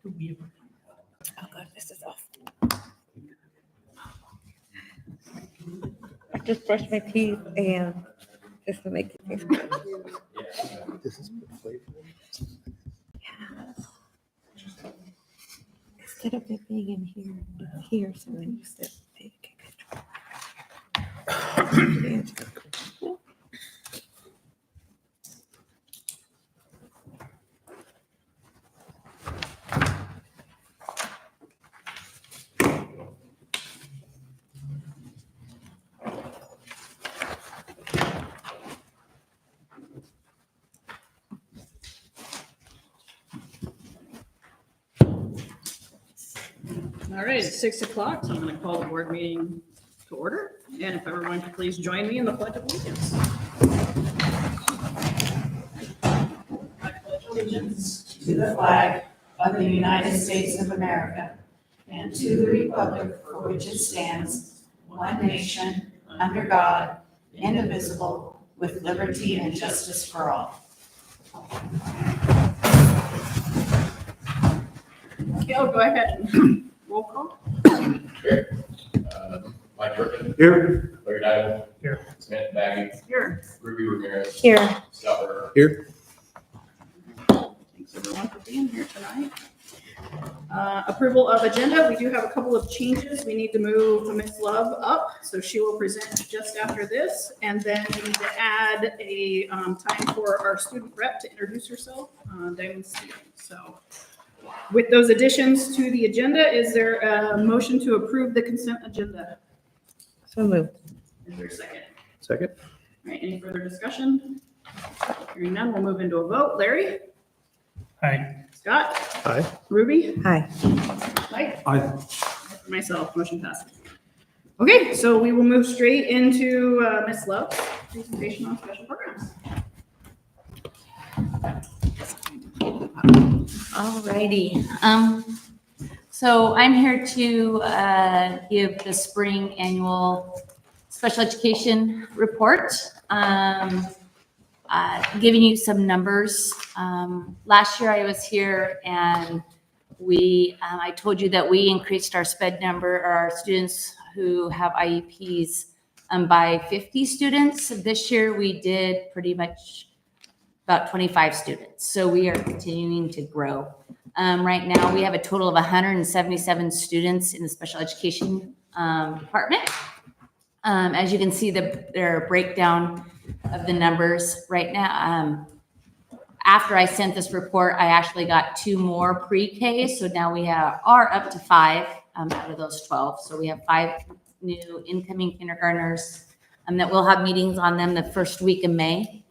Oh God, this is awful. I just brushed my teeth and just to make it taste good. This is flavor. Instead of it being in here, it's here, so then you sit. All right, it's 6 o'clock, so I'm going to call the board meeting to order. And if everyone could please join me in the Pledge of Allegiance. I pledge allegiance to the flag of the United States of America and to the republic for which it stands, one nation, under God, indivisible, with liberty and justice for all. Okay, I'll go ahead and roll call. Here. Mike Griffin. Here. Larry Diamond. Here. Samantha Baggy. Here. Ruby Ramirez. Here. Scott Burger. Here. Thanks everyone for being here tonight. Approval of agenda. We do have a couple of changes. We need to move Ms. Love up, so she will present just after this. And then we need to add a time for our student rep to introduce herself, Diamond Stevens. So with those additions to the agenda, is there a motion to approve the consent agenda? So moved. Is there a second? Second. All right, any further discussion? Hearing none, we'll move into a vote. Larry? Aye. Scott? Aye. Ruby? Hi. Mike? Aye. For myself, motion passes. Okay, so we will move straight into Ms. Love's presentation on special programs. Alrighty. So I'm here to give the spring annual special education report. Giving you some numbers. Last year I was here and I told you that we increased our SPED number, or our students who have IEPs, by 50 students. This year we did pretty much about 25 students. So we are continuing to grow. Right now we have a total of 177 students in the special education department. As you can see, their breakdown of the numbers right now. After I sent this report, I actually got 2 more pre-K. So now we are up to 5 out of those 12. So we have 5 new incoming kindergartners that will have meetings on them the first week of May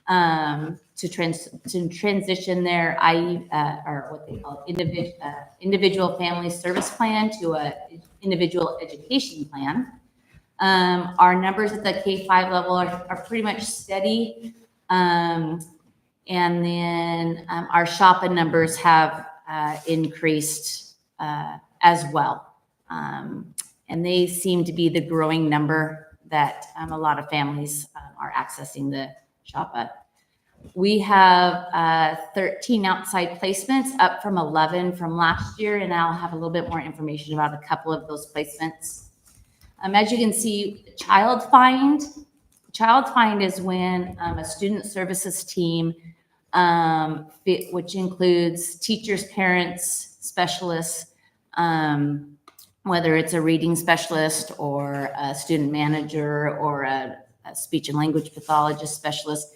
to transition their or what they call individual family service plan to a individual education plan. Our numbers at the K-5 level are pretty much steady. And then our SHOPA numbers have increased as well. And they seem to be the growing number that a lot of families are accessing the SHOPA. We have 13 outside placements, up from 11 from last year, and I'll have a little bit more information about a couple of those placements. As you can see, Child Find is when a student services team, which includes teachers, parents, specialists, whether it's a reading specialist or a student manager or a speech and language pathologist specialist,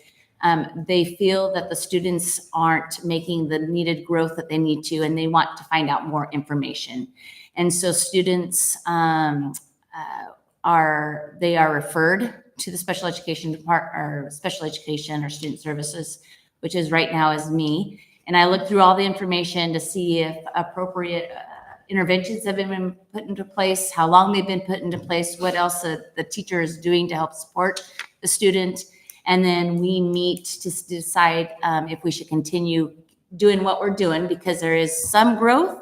they feel that the students aren't making the needed growth that they need to, and they want to find out more information. And so students are referred to the special education department, or special education or student services, which is right now is me. And I look through all the information to see if appropriate interventions have been put into place, how long they've been put into place, what else the teacher is doing to help support the student. And then we meet to decide if we should continue doing what we're doing because there is some growth,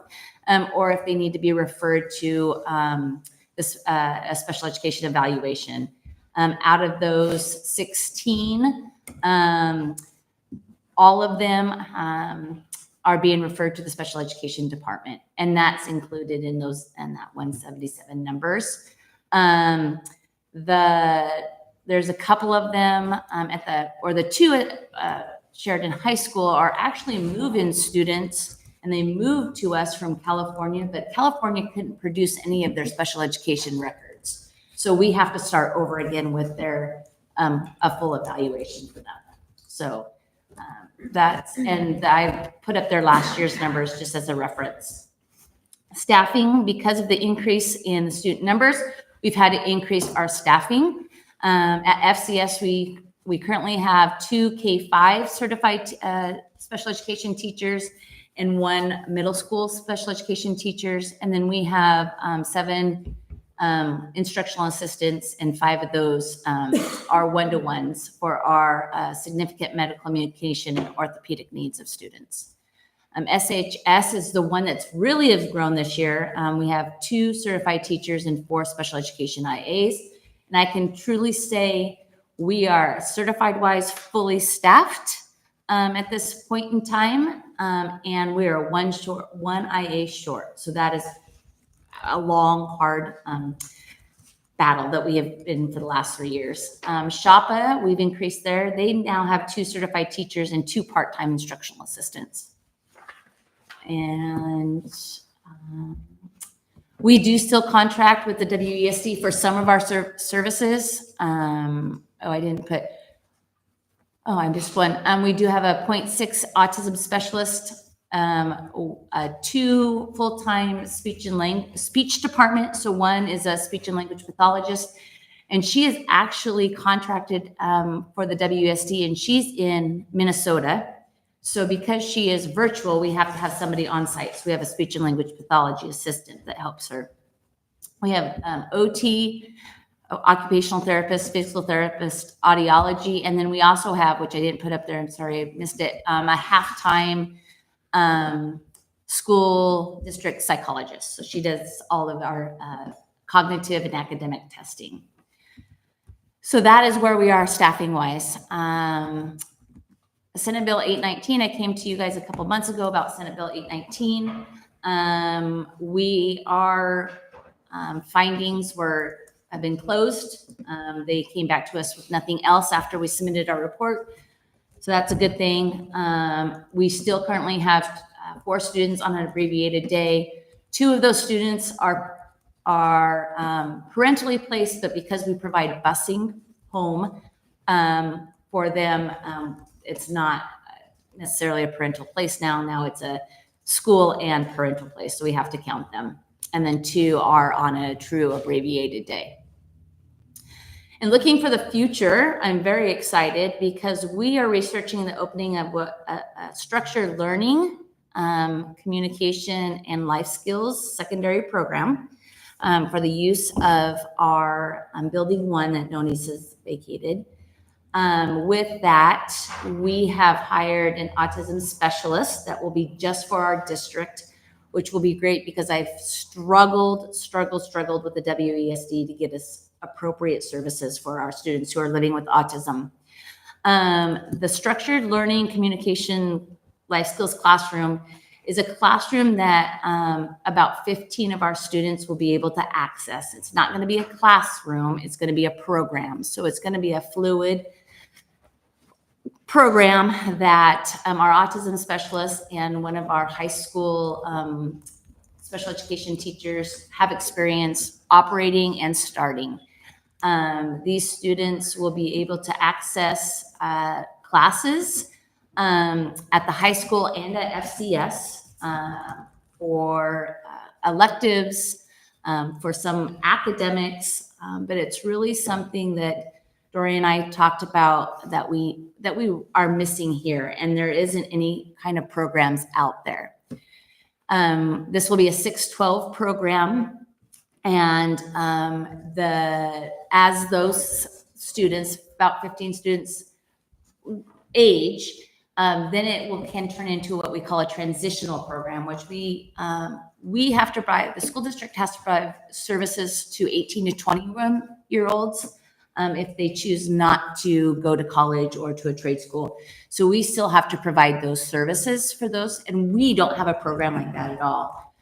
or if they need to be referred to a special education evaluation. Out of those 16, all of them are being referred to the special education department, and that's included in that 177 numbers. There's a couple of them the two at Sheridan High School are actually move-in students, and they moved to us from California, but California couldn't produce any of their special education records. So we have to start over again with their a full evaluation for them. So and I put up their last year's numbers just as a reference. Staffing, because of the increase in the student numbers, we've had to increase our staffing. At FCS, we currently have 2 K-5 certified special education teachers and 1 middle school special education teachers. And then we have 7 instructional assistants, and 5 of those are one-to-ones for our significant medical communication and orthopedic needs of students. SHS is the one that's really has grown this year. We have 2 certified teachers and 4 special education IAs. And I can truly say we are certified-wise fully staffed at this point in time. And we are one IA short. So that is a long, hard battle that we have been for the last 3 years. SHAPA, we've increased there. They now have 2 certified teachers and 2 part-time instructional assistants. And we do still contract with the WESD for some of our services. I missed one. We do have a 0.6 autism specialist, 2 full-time speech department. So one is a speech and language pathologist, and she is actually contracted for the WSD, and she's in Minnesota. So because she is virtual, we have to have somebody on site. So we have a speech and language pathology assistant that helps her. We have OT, occupational therapist, physical therapist, audiology, and then we also have, which I didn't put up there, I'm sorry, I missed it, a half-time school district psychologist. So she does all of our cognitive and academic testing. So that is where we are staffing-wise. Senate Bill 819, I came to you guys a couple months ago about Senate Bill 819. Our findings have been closed. They came back to us with nothing else after we submitted our report. So that's a good thing. We still currently have 4 students on an abbreviated day. 2 of those students are parentally placed, but because we provide busing home for them, it's not necessarily a parental place now. Now it's a school and parental place, so we have to count them. And then 2 are on a true abbreviated day. And looking for the future, I'm very excited because we are researching the opening of a structured learning, communication, and life skills secondary program for the use of our Building 1 that Noni's has vacated. With that, we have hired an autism specialist that will be just for our district, which will be great because I've struggled with the WESD to get us appropriate services for our students who are living with autism. The structured learning communication life skills classroom is a classroom that about 15 of our students will be able to access. It's not going to be a classroom, it's going to be a program. So it's going to be a fluid program that our autism specialist and one of our high school special education teachers have experience operating and starting. These students will be able to access classes at the high school and at FCS for electives, for some academics, but it's really something that Dory and I talked about that we are missing here, and there isn't any kind of programs out there. This will be a 6-12 program, and as those students, about 15 students age, then it can turn into what we call a transitional program, which we have to provide, the school district has to provide services to 18 to 21-year-olds. if they choose not to go to college or to a trade school. So we still have to provide those services for those, and we don't have a program like that at all.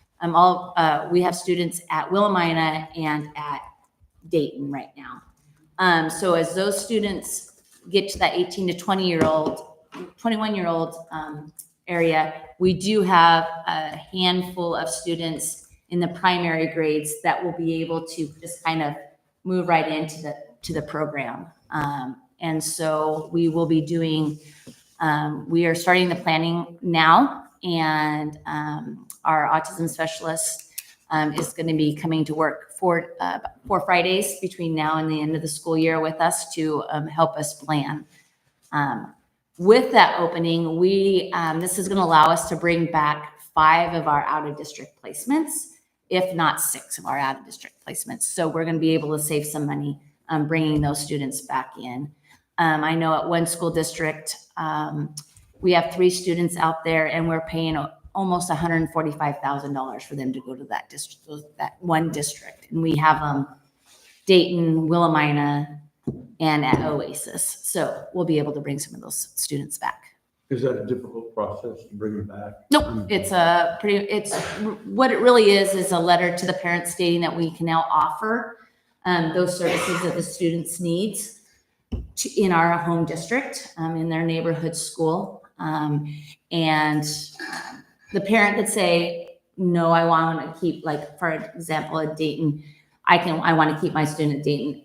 We have students at Willamina and at Dayton right now. So as those students get to that 18 to 21-year-old area, we do have a handful of students in the primary grades that will be able to just kind of move right into the program. And so we will be doing, we are starting the planning now, and our autism specialist is going to be coming to work for 4 Fridays between now and the end of the school year with us to help us plan. With that opening, this is going to allow us to bring back 5 of our out-of-district placements, if not 6 of our out-of-district placements. So we're going to be able to save some money bringing those students back in. I know at one school district, we have 3 students out there, and we're paying almost $145,000 for them to go to that district, that one district. And we have Dayton, Willamina, and at Oasis. So we'll be able to bring some of those students back. Is that a difficult process to bring them back? Nope, it's what it really is a letter to the parents stating that we can now offer those services that the students needs in our home district, in their neighborhood school. And the parent could say, no, I want to keep, like, for example, at Dayton, I want to keep my student at Dayton.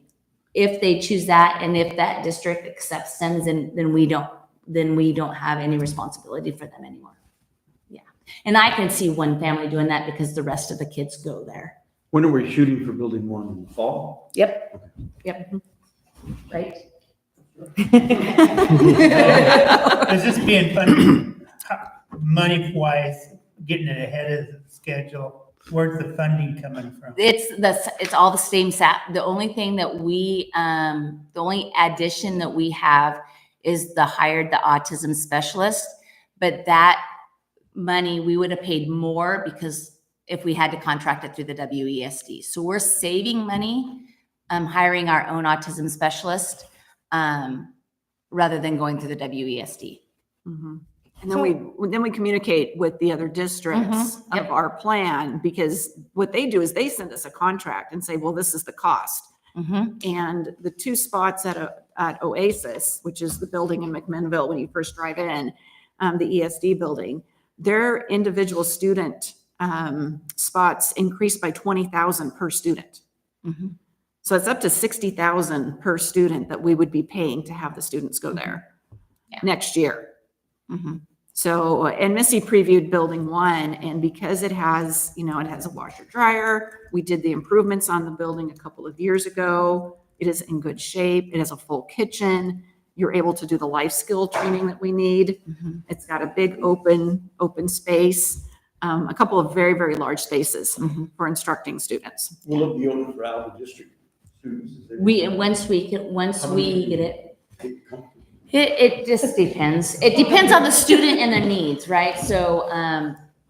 If they choose that, and if that district accepts them, then we don't have any responsibility for them anymore. Yeah. And I can see one family doing that because the rest of the kids go there. When are we shooting for building 1 in the fall? Yep. Right. Is this being funded money-wise, getting it ahead of the schedule? Where's the funding coming from? It's all the same the only thing that the only addition that we have is hired the autism specialist, but that money we would have paid more because if we had to contract it through the WESD. So we're saving money hiring our own autism specialist rather than going through the WESD. Mhm. And then we communicate with the other districts Yep. of our plan, because what they do is they send us a contract and say, well, this is the cost. And the 2 spots at Oasis, which is the building in McMinnville when you first drive in, the ESD building, their individual student spots increased by 20,000 per student. So it's up to 60,000 per student that we would be paying to have the students go there next year. So, and Missy previewed building 1, and because it has, it has a washer dryer, we did the improvements on the building a couple of years ago. It is in good shape. It has a full kitchen. You're able to do the life skill training that we need. It's got a big open space, a couple of very, very large spaces for instructing students. Will it be open for out of district students? Once we get it. It just depends. It depends on the student and their needs, right? So,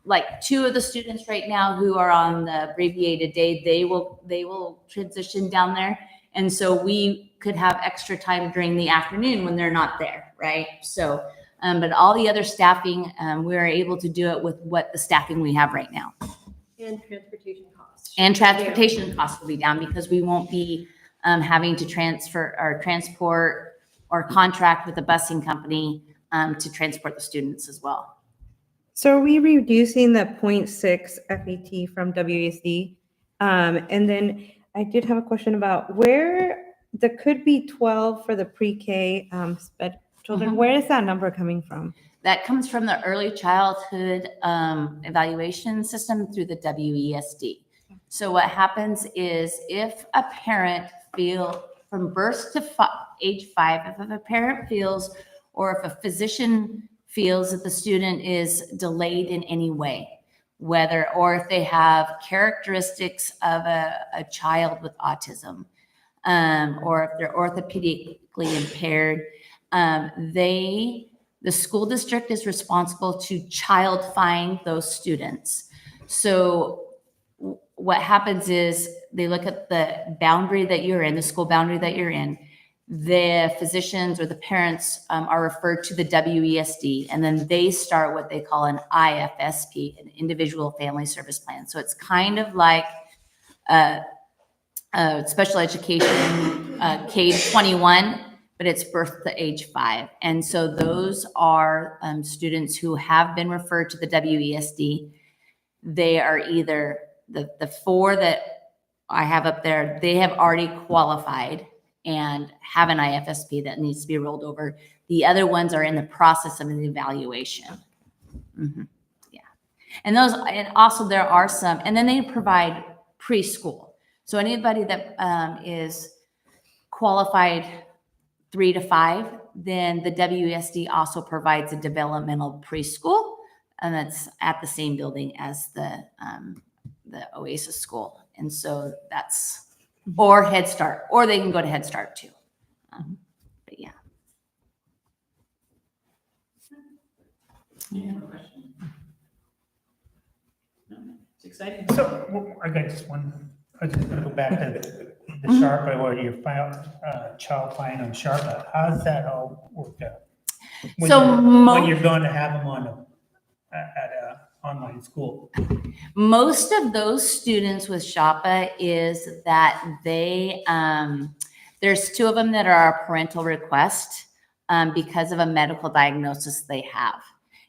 like 2 of the students right now who are on the abbreviated day, they will transition down there, and so we could have extra time during the afternoon when they're not there, right? So, but all the other staffing, we're able to do it with what the staffing we have right now. And transportation costs. And transportation costs will be down because we won't be having to transport or contract with a busing company to transport the students as well. So are we reducing the 0.6 FET from WSD? And then I did have a question about where there could be 12 for the pre-K sped children. Where is that number coming from? That comes from the early childhood evaluation system through the WESD. So what happens is if a parent from birth to age 5, if a parent feels, or if a physician feels that the student is delayed in any way, or if they have characteristics of a child with autism, or if they're orthopedically impaired, the school district is responsible to child find those students. So what happens is they look at the boundary that you're in, the school boundary that you're in, the physicians or the parents are referred to the WESD, and then they start what they call an IFSP, an individual family service plan. So it's kind of like special education K-21, but it's birth to age 5. And so those are students who have been referred to the WESD. They are either the 4 that I have up there, they have already qualified and have an IFSP that needs to be rolled over. The other ones are in the process of an evaluation. Yeah. And those, and also there are some, and then they provide preschool. So anybody that is qualified 3 to 5, then the WSD also provides a developmental preschool, and that's at the same building as the Oasis School. And so that's, or Head Start, or they can go to Head Start too. But yeah. Any other questions? No, it's exciting. So I got just one, I was just gonna go back to the Sharpa or your child fine on Sharpa. How does that all work out? When So when you're going to have them at a online school? Most of those students with SHAPA is that they, there's 2 of them that are a parental request because of a medical diagnosis they have.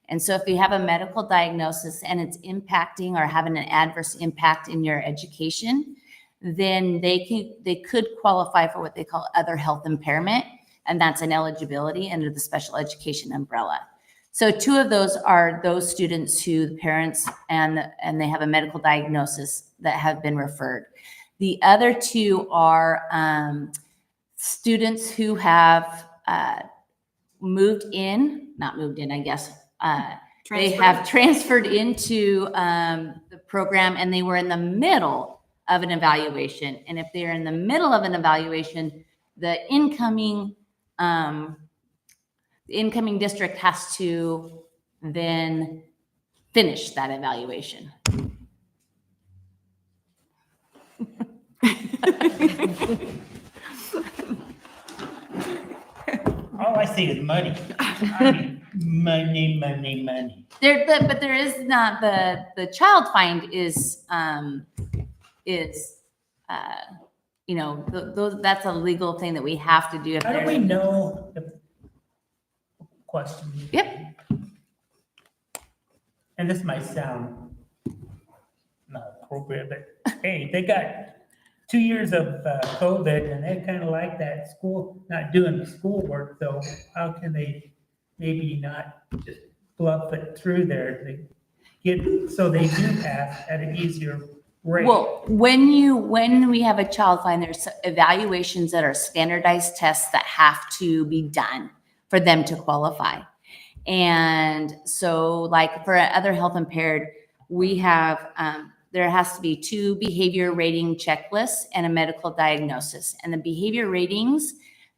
And so if you have a medical diagnosis and it's impacting or having an adverse impact in your education, then they could qualify for what they call other health impairment, and that's an eligibility under the special education umbrella. So 2 of those are those students who the parents and they have a medical diagnosis that have been referred. The other 2 are students who have moved in, not moved in, I guess. They have transferred into the program and they were in the middle of an evaluation. And if they're in the middle of an evaluation, the incoming district has to then finish that evaluation. All I see is money. I mean, money, money, money. But there is not the child find is that's a legal thing that we have to do. If How do there's- we know the question? Yep. And this might sound not appropriate, but hey, they got 2 years of COVID and they kind of like that school, not doing the schoolwork, so how can they maybe not just bluff it through there? They get, so they do pass at an easier rate. Well, when we have a child find, there's evaluations that are standardized tests that have to be done for them to qualify. And so like for other health impaired, we have, there has to be 2 behavior rating checklists and a medical diagnosis. And the behavior ratings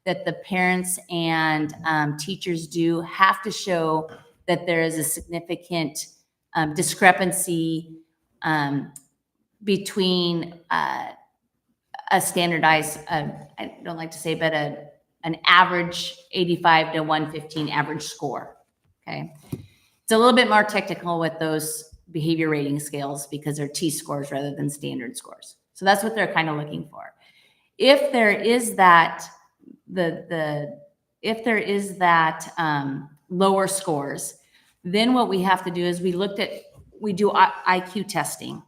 that the parents and teachers do have to show that there is a significant discrepancy between a standardized, I don't like to say, but an average 85 to 115 average score. Okay. It's a little bit more technical with those behavior rating scales because they're T-scores rather than standard scores. So that's what they're kind of looking for. If there is that, if there is that lower scores, then what we have to do is we do IQ testing.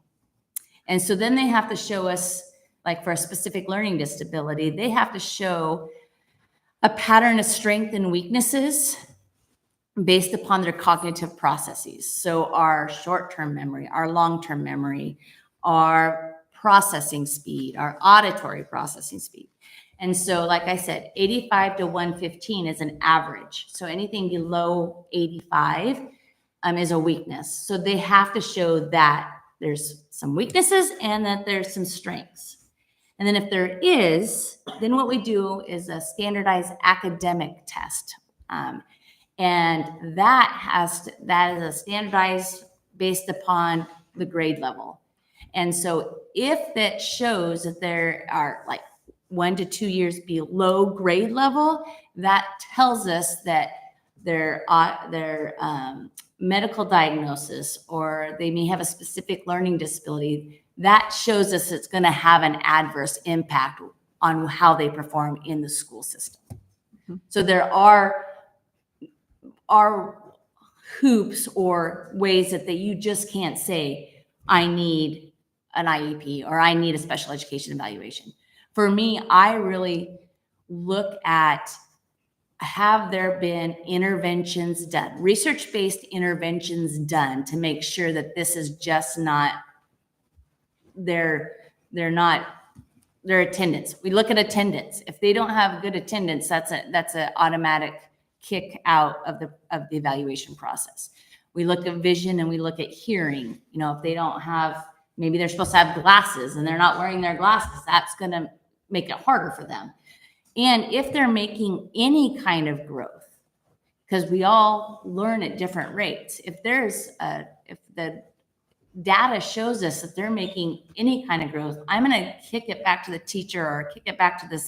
And so then they have to show us, like for a specific learning disability, they have to show a pattern of strengths and weaknesses based upon their cognitive processes. So our short-term memory, our long-term memory, our processing speed, our auditory processing speed. And so, like I said, 85 to 115 is an average. So anything below 85 is a weakness. So they have to show that there's some weaknesses and that there's some strengths. And then if there is, then what we do is a standardized academic test. And that is a standardized based upon the grade level. And so if that shows that there are like 1 to 2 years below grade level, that tells us that their medical diagnosis, or they may have a specific learning disability, that shows us it's going to have an adverse impact on how they perform in the school system. So there are hoops or ways that you just can't say, I need an IEP or I need a special education evaluation. For me, I really look at, have there been interventions done, research-based interventions done to make sure that this is just not their attendance. We look at attendance. If they don't have good attendance, that's an automatic kick out of the evaluation process. We look at vision and we look at hearing. You know, if they don't have, maybe they're supposed to have glasses and they're not wearing their glasses, that's going to make it harder for them. And if they're making any kind of growth, because we all learn at different rates. If the data shows us that they're making any kind of growth, I'm going to kick it back to the teacher or kick it back to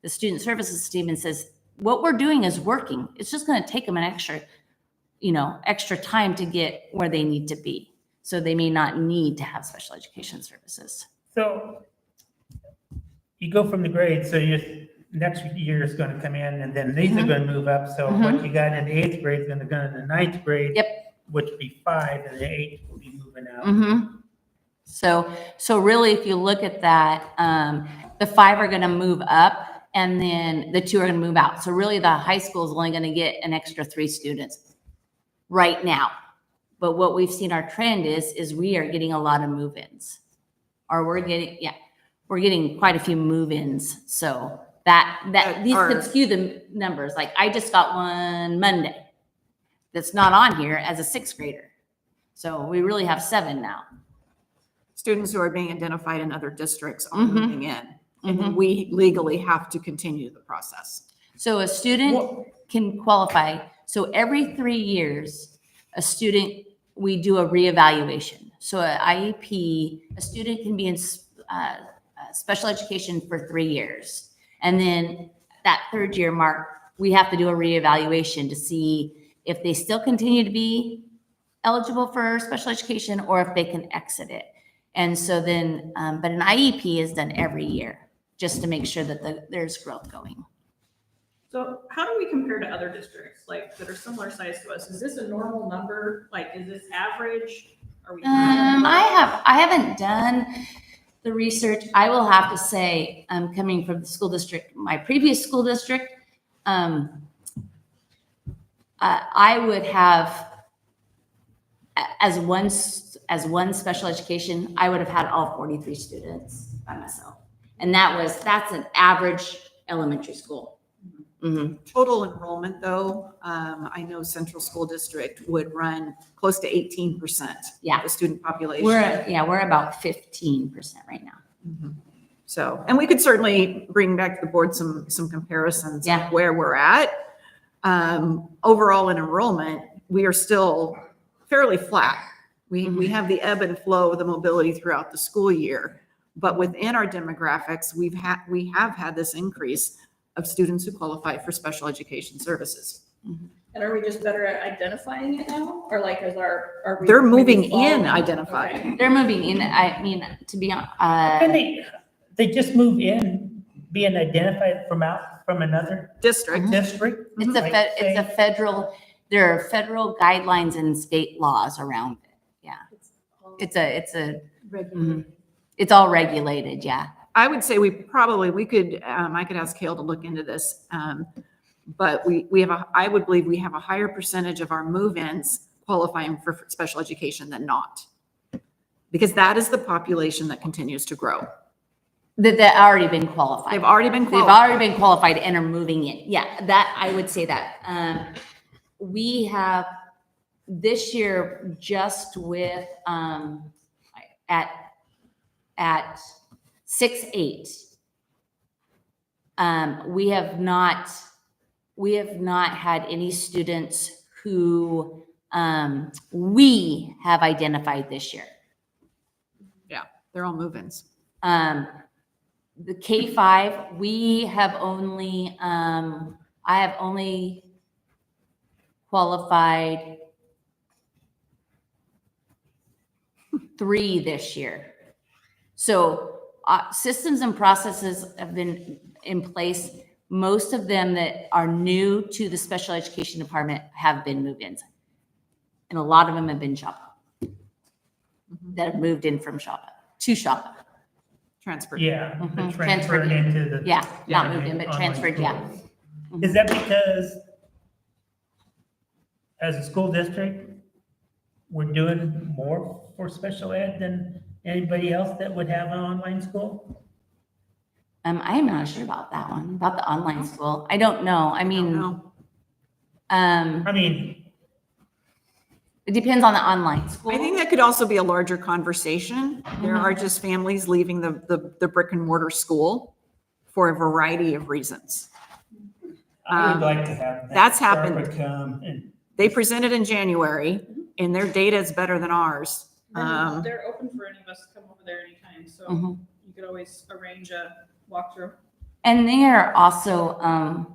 the student services team and says, what we're doing is working. It's just going to take them an extra time to get where they need to be. So they may not need to have special education services. So you go from the grade, so next year is going to come in, and then these are going to move up. So what you got in the 8th grade is going to go in the 9th grade. Yep. Which would be 5, and the 8th will be moving out. So really, if you look at that, the 5 are going to move up, and then the 2 are going to move out. So really, the high school is only going to get an extra 3 students right now. But what we've seen our trend is we are getting a lot of move-ins, or we're getting quite a few move-ins. So that these could skew the numbers. Like I just got one Monday that's not on here as a 6th grader. So we really have 7 now. Students who are being identified in other districts are moving in. And we legally have to continue the process. So a student can qualify. So every 3 years, we do a reevaluation. So an IEP, a student can be in special education for 3 years. And then that 3rd year mark, we have to do a reevaluation to see if they still continue to be eligible for special education or if they can exit it. And so then, but an IEP is done every year just to make sure that there's growth going. So how do we compare to other districts like that are similar size to us? Is this a normal number? Like, is this average? Are we? I haven't done the research. I will have to say, coming from the school district, my previous school district, I would have, as one special education, I would have had all 43 students by myself. And that's an average elementary school. Total enrollment, though, I know Central School District would run close to 18% of the student population. We're about 15% right now. So, and we could certainly bring back to the board some comparisons of where we're at. Overall in enrollment, we are still fairly flat. We have the ebb and flow of the mobility throughout the school year, but within our demographics, we have had this increase of students who qualify for special education services. And are we just better at identifying it now? Or like, they're moving in identified. Okay. They're moving in. I mean, to be honest, And they just move in, being identified from another District. district. it's a federal, there are federal guidelines and state laws around it. Yeah. It's all regulated. Yeah. I would say we could, I could ask Kale to look into this. But I would believe we have a higher percentage of our move-ins qualifying for special education than not. Because that is the population that continues to grow. That already been qualified. They've already been qualified. They've already been qualified and are moving in. Yeah, that I would say that. We have this year just with at 6-8. We have not had any students who we have identified this year. Yeah, they're all move-ins. the K-5, we have only, I have only qualified 3 this year. So systems and processes have been in place. Most of them that are new to the special education department have been move-ins. And a lot of them have been shop that have moved in from shop to shop. Transfer. Yeah, the Mhm. transferred Transferred. into the. Yeah, not moved in, but online transferred, school. yeah. Is that because as a school district, we're doing more for special ed than anybody else that would have an online school? I am not sure about that one, about the online school. I don't know. I mean, know. I mean, it depends on the online school. I think that could also be a larger conversation. There are just families leaving the brick and mortar school for a variety of reasons. I would like to have. That's that happened. Sharpa come and They presented in January and their data is better than ours. They're open for any of us to come over there anytime, so Mhm. you could always arrange a walkthrough. And they are also, I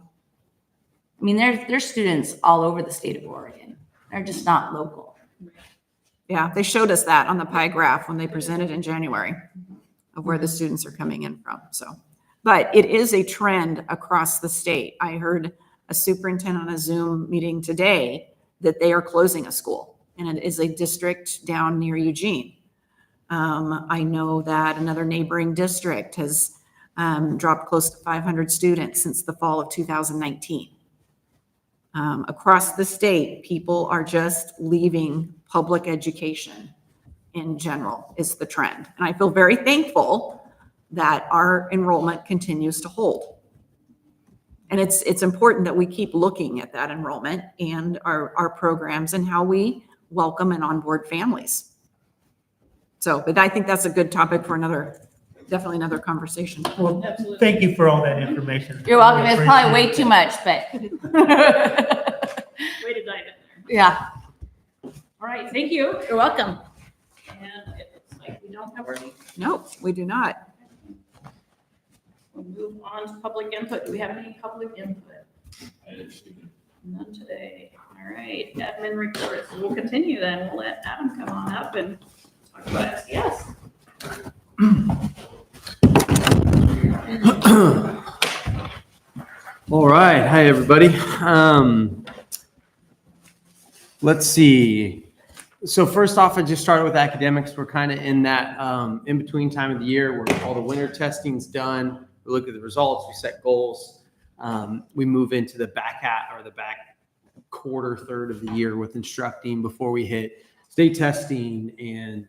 mean, there's students all over the state of Oregon. They're just not local. Yeah, they showed us that on the pie graph when they presented in January of where the students are coming in from, so. But it is a trend across the state. I heard a superintendent on a Zoom meeting today that they are closing a school, and it is a district down near Eugene. I know that another neighboring district has dropped close to 500 students since the fall of 2019. Across the state, people are just leaving public education in general is the trend. And I feel very thankful that our enrollment continues to hold. And it's important that we keep looking at that enrollment and our programs and how we welcome and onboard families. So, but I think that's a good topic for definitely another conversation. well, Absolutely. thank you for all that information. You're welcome. It's probably way Appreciate too much, but Way to dive in there. yeah. All right, thank you. You're welcome. And it looks like we don't have our, No, we do not. we'll move on to public input. Do we have any public input? I didn't see it. None today. All right, admin reports. We'll continue then. We'll let Adam come on up and talk about SDS. All right. Hi, everybody. Let's see. So first off, I just started with academics. We're kind of in that in-between time of the year where all the winter testing's done. We look at the results, we set goals. We move into the back quarter, third of the year with instructing before we hit state testing, and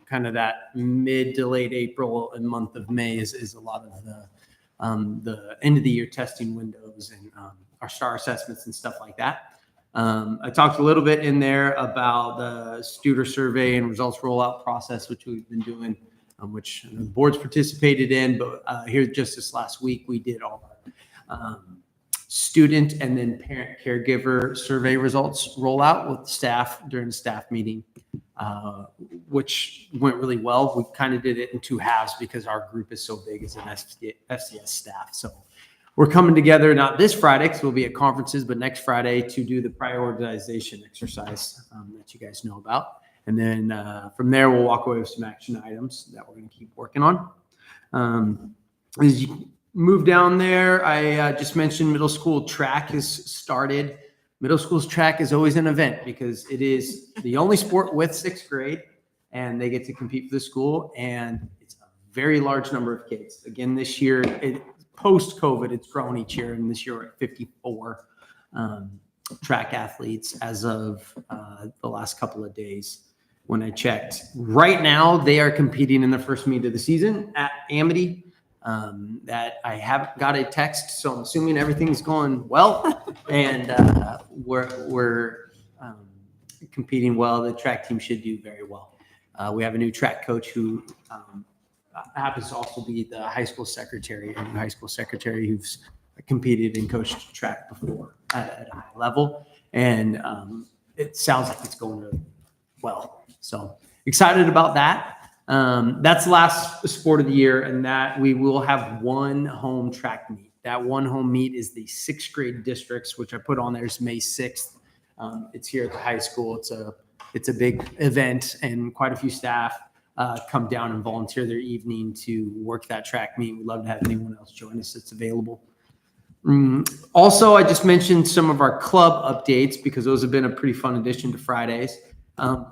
kind of that mid to late April and month of May is a lot of the end of the year testing windows and our STAR assessments and stuff like that. I talked a little bit in there about the Studer survey and results rollout process, which we've been doing, which the boards participated in. But here just this last week, we did all our student and then parent caregiver survey results rollout with staff during the staff meeting, which went really well. We kind of did it in 2 halves because our group is so big as an FCS staff. So we're coming together, not this Friday because we'll be at conferences, but next Friday to do the prioritization exercise that you guys know about. And then from there, we'll walk away with some action items that we're going to keep working on. As you move down there, I just mentioned middle school track has started. Middle school's track is always an event because it is the only sport with 6th grade, and they get to compete for the school, and it's a very large number of kids. Again, this year, post-COVID, it's grown each year, and this year we're at 54 track athletes as of the last couple of days when I checked. Right now, they are competing in the first meet of the season at Amity. That I haven't got a text, so I'm assuming everything's going well, and we're competing well. The track team should do very well. We have a new track coach who happens to also be the high school secretary, and high school secretary who's competed and coached track before at a high level, and it sounds like it's going really well. So excited about that. That's the last sport of the year, and that we will have one home track meet. That one home meet is the 6th grade districts, which I put on there is May 6th. It's here at the high school. It's a big event, and quite a few staff come down and volunteer their evening to work that track meet. We'd love to have anyone else join us that's available. Also, I just mentioned some of our club updates because those have been a pretty fun addition to Fridays.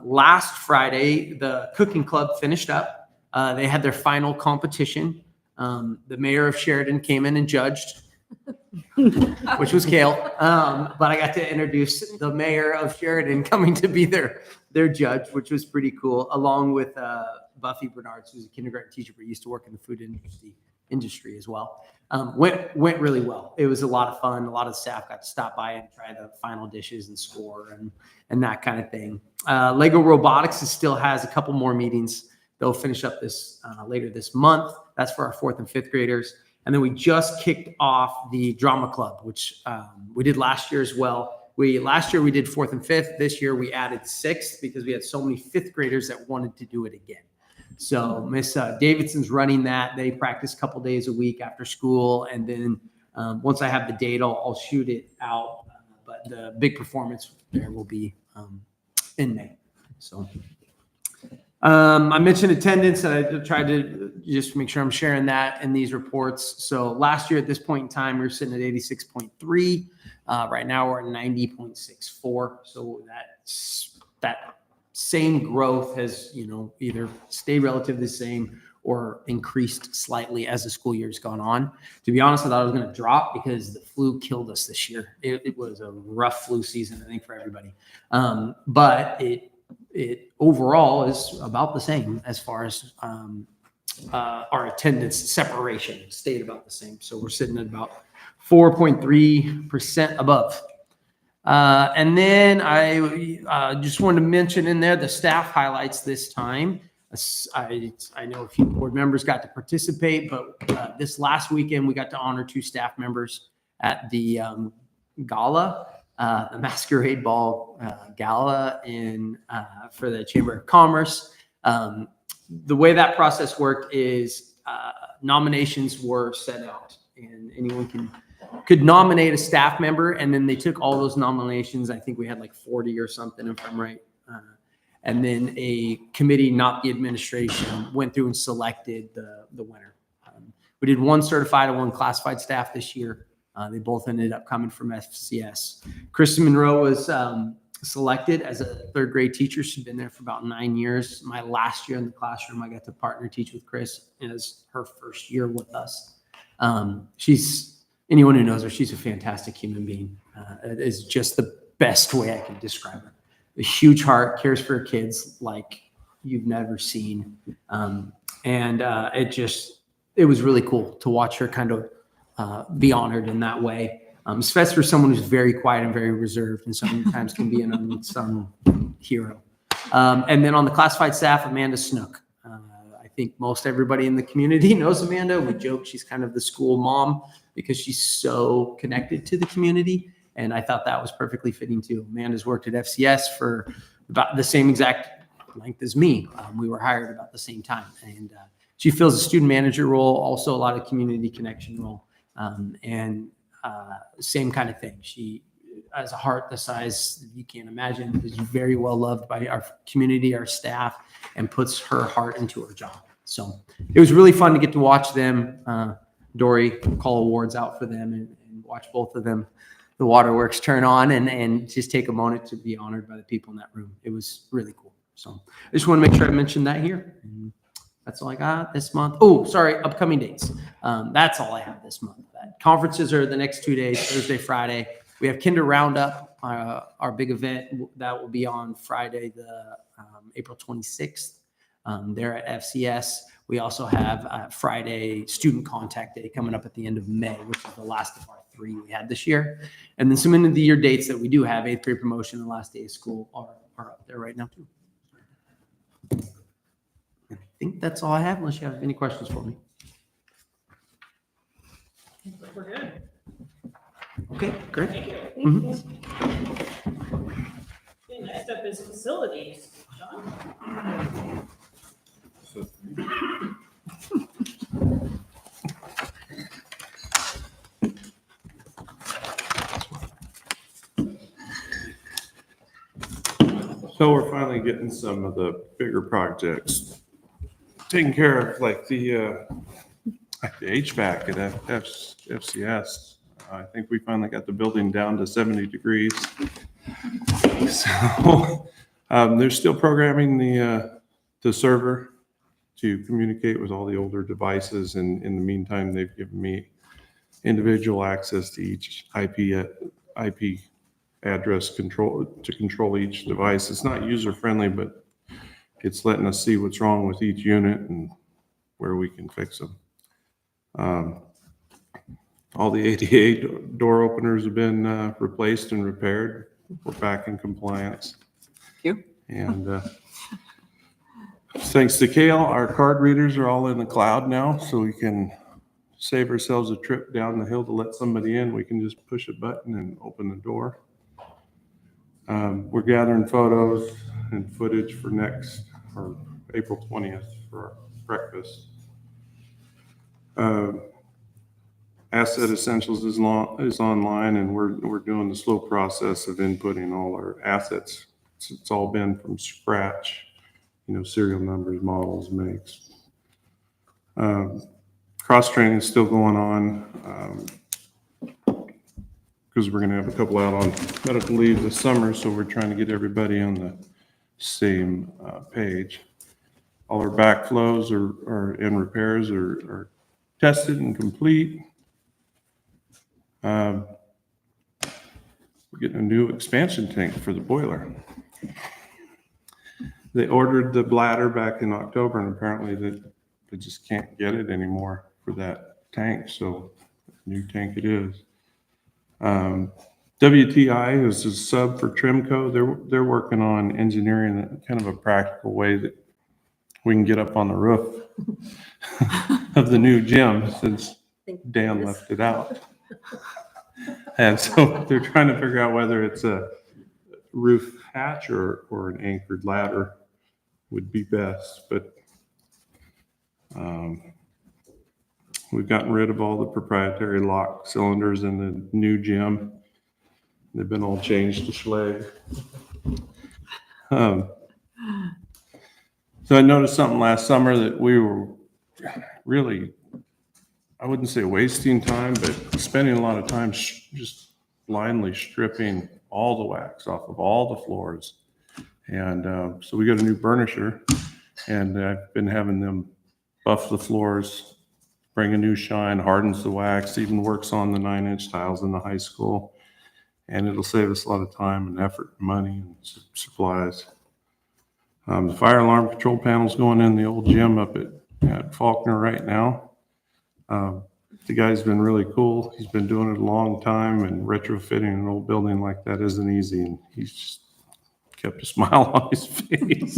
Last Friday, the cooking club finished up. They had their final competition. The mayor of Sheridan came in and judged, which was Kale. But I got to introduce the mayor of Sheridan coming to be their judge, which was pretty cool, along with Buffy Bernards, who's a kindergarten teacher, but used to work in the food industry as well. Went really well. It was a lot of fun. A lot of staff got to stop by and try the final dishes and score and that kind of thing. Lego Robotics still has a couple more meetings. They'll finish up this later this month. That's for our 4th and 5th graders. And then we just kicked off the drama club, which we did last year as well. Last year we did 4th and 5th. This year we added 6th because we had so many 5th graders that wanted to do it again. So Miss Davidson's running that. They practice a couple days a week after school. And then once I have the date, I'll shoot it out. But the big performance there will be in May. So I mentioned attendance, and I tried to just make sure I'm sharing that in these reports. So last year at this point in time, we were sitting at 86.3. Right now we're at 90.64. So that same growth has, either stayed relatively the same or increased slightly as the school year's gone on. To be honest, I thought it was going to drop because the flu killed us this year. It was a rough flu season, I think, for everybody. But it overall is about the same as far as our attendance separation stayed about the same. So we're sitting at about 4.3% above. And then I just wanted to mention in there the staff highlights this time. I know a few board members got to participate, but this last weekend we got to honor 2 staff members at the gala, the Masquerade Ball gala for the Chamber of Commerce. The way that process worked is nominations were set out, and anyone could nominate a staff member, and then they took all those nominations. I think we had like 40 or something, if I'm right. And then a committee, not the administration, went through and selected the winner. We did 1 certified and 1 classified staff this year. They both ended up coming from FCS. Kristen Monroe was selected as a 3rd grade teacher. She's been there for about 9 years. My last year in the classroom, I got to partner teach with Chris as her first year with us. Anyone who knows her, she's a fantastic human being. It is just the best way I can describe her. A huge heart, cares for her kids like you've never seen. It was really cool to watch her kind of be honored in that way, especially for someone who's very quiet and very reserved and sometimes can be an unsung hero. And then on the classified staff, Amanda Snook. I think most everybody in the community knows Amanda. We joke she's kind of the school mom because she's so connected to the community. And I thought that was perfectly fitting too. Amanda's worked at FCS for about the same exact length as me. We were hired about the same time. And she fills a student manager role, also a lot of community connection role. Same kind of thing. She has a heart the size you can't imagine, is very well loved by our community, our staff, and puts her heart into her job. So it was really fun to get to watch them. Dory call awards out for them and watch both of them, the waterworks, turn on and just take a moment to be honored by the people in that room. It was really cool. So I just want to make sure I mentioned that here. And that's all I got this month. Oh, sorry, upcoming dates. That's all I have this month. Conferences are the next 2 days, Thursday, Friday. We have Kinder Roundup, our big event that will be on Friday, the April 26th. There at FCS. We also have Friday Student Contact Day coming up at the end of May, which is the last of our 3 we had this year. And then some end of the year dates that we do have, 8th grade promotion and the last day of school are up there right now too. I think that's all I have, unless you have any questions for me. We're good. Okay, great. Thank you. Mhm. Okay, next up is facilities. John? So So we're finally getting some of the bigger projects taken care of, like the HVAC at FCS. I think we finally got the building down to 70 degrees. So they're still programming the server to communicate with all the older devices. And in the meantime, they've given me individual access to each IP address control to control each device. It's not user friendly, but it's letting us see what's wrong with each unit and where we can fix them. All the ADA door openers have been replaced and repaired. We're back in compliance. Thank you. And thanks to Kale, our card readers are all in the cloud now, so we can save ourselves a trip down the hill to let somebody in. We can just push a button and open the door. We're gathering photos and footage for April 20th for our breakfast. Asset Essentials is online, and we're doing the slow process of inputting all our assets. It's all been from scratch, serial numbers, models, makes. Cross training is still going on because we're going to have a couple out on medical leave this summer, so we're trying to get everybody on the same page. All our backflows and repairs are tested and complete. We're getting a new expansion tank for the boiler. They ordered the bladder back in October, and apparently they just can't get it anymore for that tank, so new tank it is. WTI is a sub for Trimco. They're working on engineering kind of a practical way that we can get up on the roof of the new gym, since Dan left it out. And so they're trying to figure out whether it's a roof hatch or an anchored ladder would be best. But we've gotten rid of all the proprietary lock cylinders in the new gym. They've been all changed to Schlage. So I noticed something last summer that we were really, I wouldn't say wasting time, but spending a lot of time just blindly stripping all the wax off of all the floors. And so we got a new burnisher, and I've been having them buff the floors, bring a new shine, hardens the wax, even works on the 9-inch tiles in the high school. And it'll save us a lot of time and effort, money, and supplies. The fire alarm control panel's going in the old gym up at Faulkner right now. The guy's been really cool. He's been doing it a long time, and retrofitting an old building like that isn't easy. And he's just kept a smile on his face.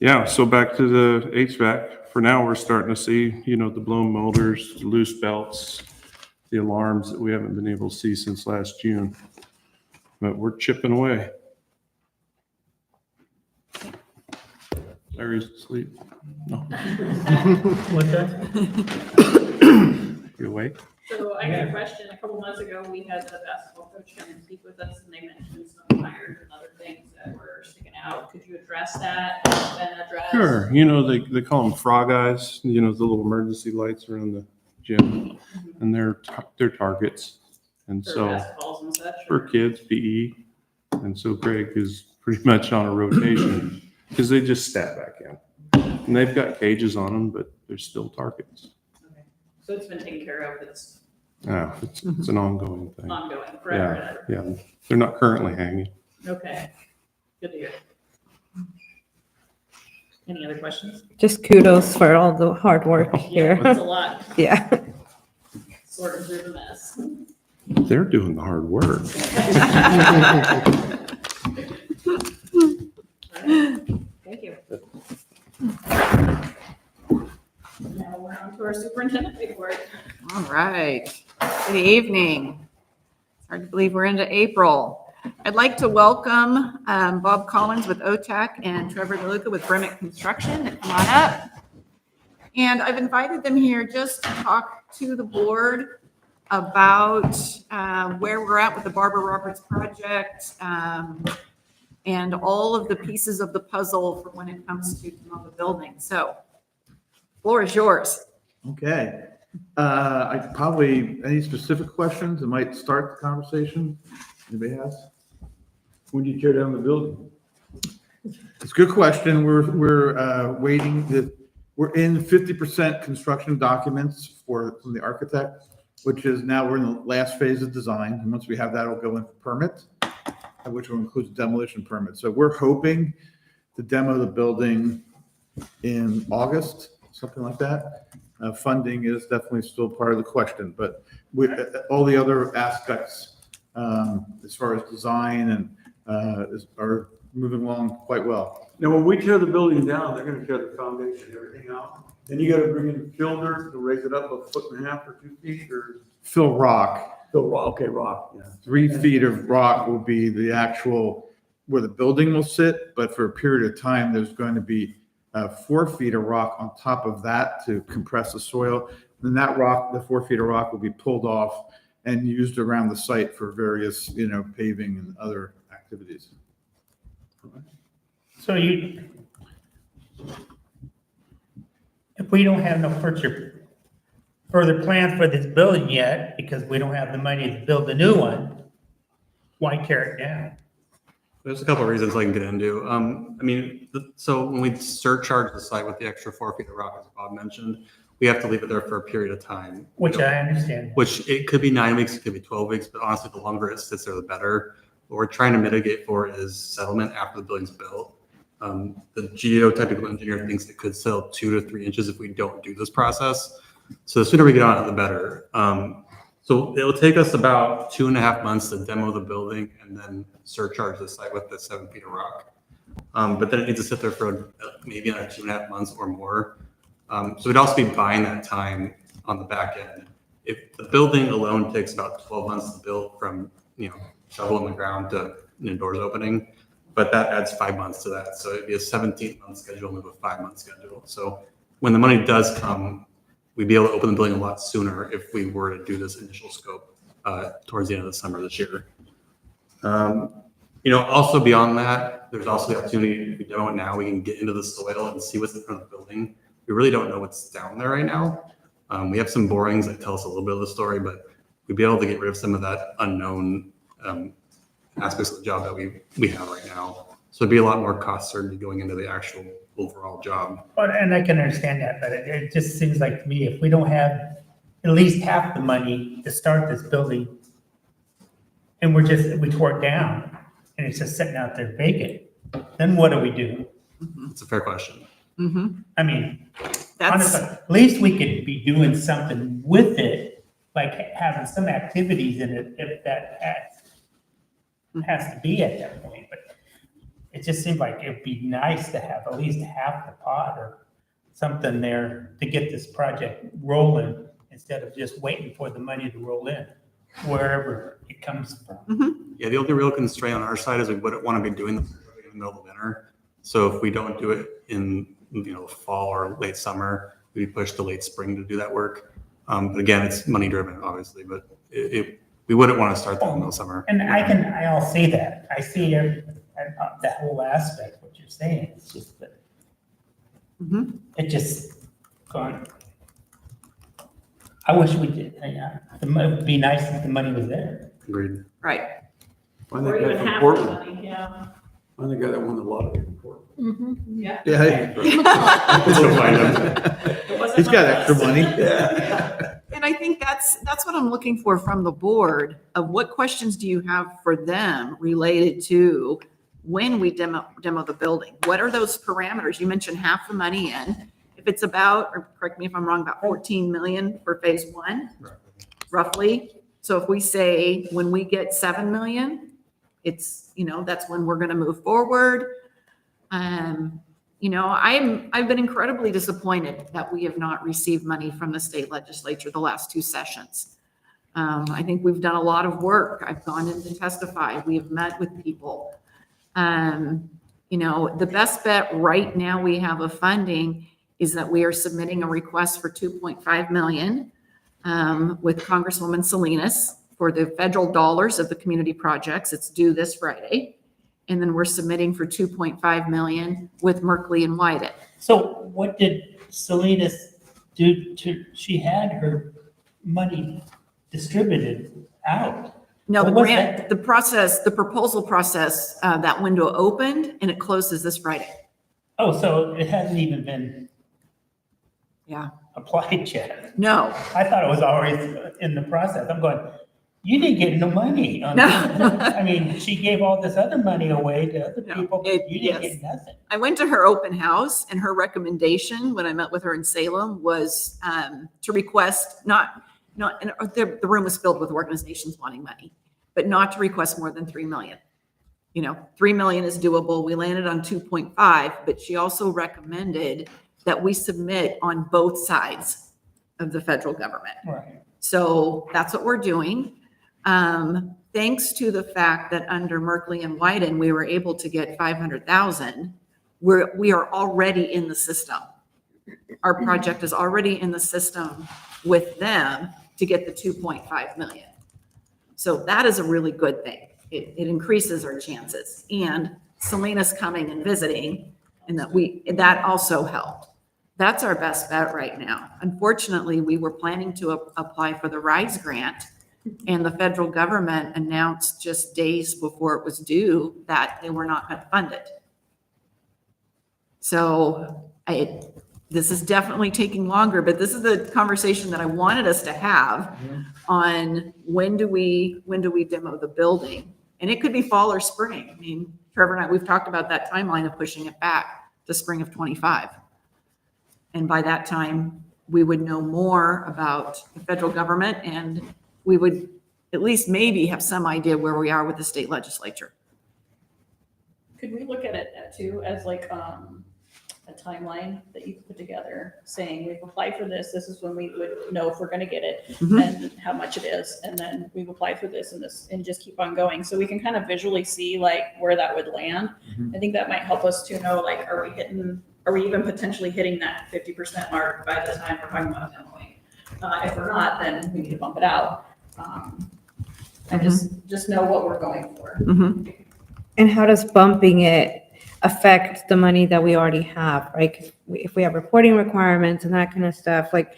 Yeah, so back to the HVAC. For now, we're starting to see, the blown motors, the loose belts, the alarms that we haven't been able to see since last June. But we're chipping away. Larry's asleep. No. What's that? You awake? So I got a question. A couple months ago, we had the basketball coach come and speak with us, and they mentioned some tires and other things that were sticking out. Could you address that? Has it been addressed? Sure. They call them frog eyes, the little emergency lights around the gym, and they're targets. And For so basketballs and such? for or- kids, PE. And so Greg is pretty much on a rotation because they just stab back in. And they've got cages on them, but they're still targets. Okay. So it's been taken care of. It's Yeah, it's an ongoing thing. ongoing forever and ever. Yeah, they're not currently hanging. Okay. Good to hear. Any other questions? Just kudos for all the hard work Yeah, here. it's a lot. Yeah. Sorting through the mess. They're doing the hard work. Thank you. Now we're on to our superintendent report. All right. Good evening. It's hard to believe we're into April. I'd like to welcome Bob Collins with OTAC and Trevor DeLuca with Bremick Construction to come on up. And I've invited them here just to talk to the board about where we're at with the Barbara Roberts project, and all of the pieces of the puzzle for when it comes to the building. So, floor is yours. Okay. I probably, any specific questions that might start the conversation? Anybody has? When do you tear down the building? It's a good question. We're waiting. We're in 50% construction documents from the architect, which is now we're in the last phase of design. And once we have that, it'll go in for permit, which will include the demolition permit. So we're hoping to demo the building in August, something like that. Funding is definitely still part of the question, but all the other aspects, as far as design and are moving along quite well. Now, when we tear the building down, they're gonna tear the foundation, everything out. Then you gotta bring in filter to raise it up 1.5 or 2 feet or Fill rock. fill rock, okay, rock, yeah. 3 feet of rock will be the actual, where the building will sit, but for a period of time, there's going to be 4 feet of rock on top of that to compress the soil. And that rock, the 4 feet of rock will be pulled off and used around the site for various, paving and other activities. So if we don't have no further plans for this building yet, because we don't have the money to build a new one, why tear it down? There's a couple of reasons I can get into. So when we surcharge the site with the extra 4 feet of rock, as Bob mentioned, we have to leave it there for a period of time. Which I understand. Which it could be 9 weeks, it could be 12 weeks, but honestly, the longer it sits there, the better. What we're trying to mitigate for is settlement after the building's built. The geotechnical engineer thinks it could settle 2 to 3 inches if we don't do this process. So the sooner we get on it, the better. So it'll take us about 2.5 months to demo the building and then surcharge the site with the 7 feet of rock. But then it needs to sit there for maybe another 2.5 months or more. So we'd also be buying that time on the back end. If the building alone takes about 12 months to build from, shovel in the ground to doors opening, but that adds 5 months to that. So it'd be a 17-month schedule and a 5-month schedule. So when the money does come, we'd be able to open the building a lot sooner if we were to do this initial scope towards the end of the summer this year. Also beyond that, there's also the opportunity, if we demo it now, we can get into the soil and see what's in front of the building. We really don't know what's down there right now. We have some borings that tell us a little bit of the story, but we'd be able to get rid of some of that unknown aspects of the job that we have right now. So it'd be a lot more cost certainty going into the actual overall job. And I can understand that, but it just seems like to me, if we don't have at least half the money to start this building, and we tore it down, and it's just sitting out there vacant, then what do we do? It's a fair question. I mean, honestly, at least we could be doing something with it, like having some activities in it, if that has to be at that point. But it just seems like it'd be nice to have at least half the pot or something there to get this project rolling, instead of just waiting for the money to roll in, wherever it comes from. Yeah, the only real constraint on our side is we wouldn't want to be doing the project in the middle of winter. So if we don't do it in fall or late summer, we push to late spring to do that work. But again, it's money driven, obviously, but we wouldn't want to start that in the summer. And I'll say that. I see that whole aspect, what you're saying. It's just that it just gone. I wish we did. It would be nice if the money was there. Agreed. Right. Find Or that guy even from half the Portland. money, yeah. Find the guy that won the lottery in Portland. Yeah. Yeah, We'll find him. It wasn't he's got like extra us. money. And I think that's what I'm looking for from the board, of what questions do you have for them related to when we demo the building? What are those parameters? You mentioned half the money in. If it's about, or correct me if I'm wrong, about 14 million for phase one, roughly. So if we say when we get 7 million, it's, that's when we're going to move forward. I've been incredibly disappointed that we have not received money from the state legislature the last 2 sessions. I think we've done a lot of work. I've gone in to testify. We've met with people. The best bet right now we have of funding is that we are submitting a request for 2.5 million with Congresswoman Salinas for the federal dollars of the community projects. It's due this Friday. And then we're submitting for 2.5 million with Merkley and Wyden. So what did Salinas do she had her money distributed out? No, the What was grant, that? the process, the proposal process, that window opened and it closes this Friday. Oh, so it hasn't even been Yeah. applied yet. No, I thought it was already in the process. I'm going, you didn't get no money on No. this. I mean, she gave all this other money away to other No, people. it- You didn't yes. get nothing. I went to her open house and her recommendation when I met with her in Salem was to request and the room was filled with organizations wanting money, but not to request more than 3 million. 3 million is doable. We landed on 2.5, but she also recommended that we submit on both sides of the federal government. Right. So that's what we're doing. Thanks to the fact that under Merkley and Wyden, we were able to get 500,000, we are already in the system. Our project is already in the system with them to get the 2.5 million. So that is a really good thing. It increases our chances. And Salinas coming and visiting, and that also helped. That's our best bet right now. Unfortunately, we were planning to apply for the RISE grant, and the federal government announced just days before it was due that they were not going to fund it. So this is definitely taking longer, but this is the conversation that I wanted us to have on when do we demo the building? And it could be fall or spring. I mean, Trevor and I, we've talked about that timeline of pushing it back to spring of 25. And by that time, we would know more about the federal government and we would at least maybe have some idea where we are with the state legislature. Could we look at it too as like a timeline that you could put together saying we've applied for this is when we would know if we're going to get it and how much it is, and then we've applied for this and just keep on going so we can kind of visually see like where that would land. I think that might help us to know like are we even potentially hitting that 50% mark by the time we're talking about 10 point. If we're not, then we need to bump it out. And just know what we're going for. And how does bumping it affect the money that we already have, right? 'Cause if we have reporting requirements and that kind of stuff, like,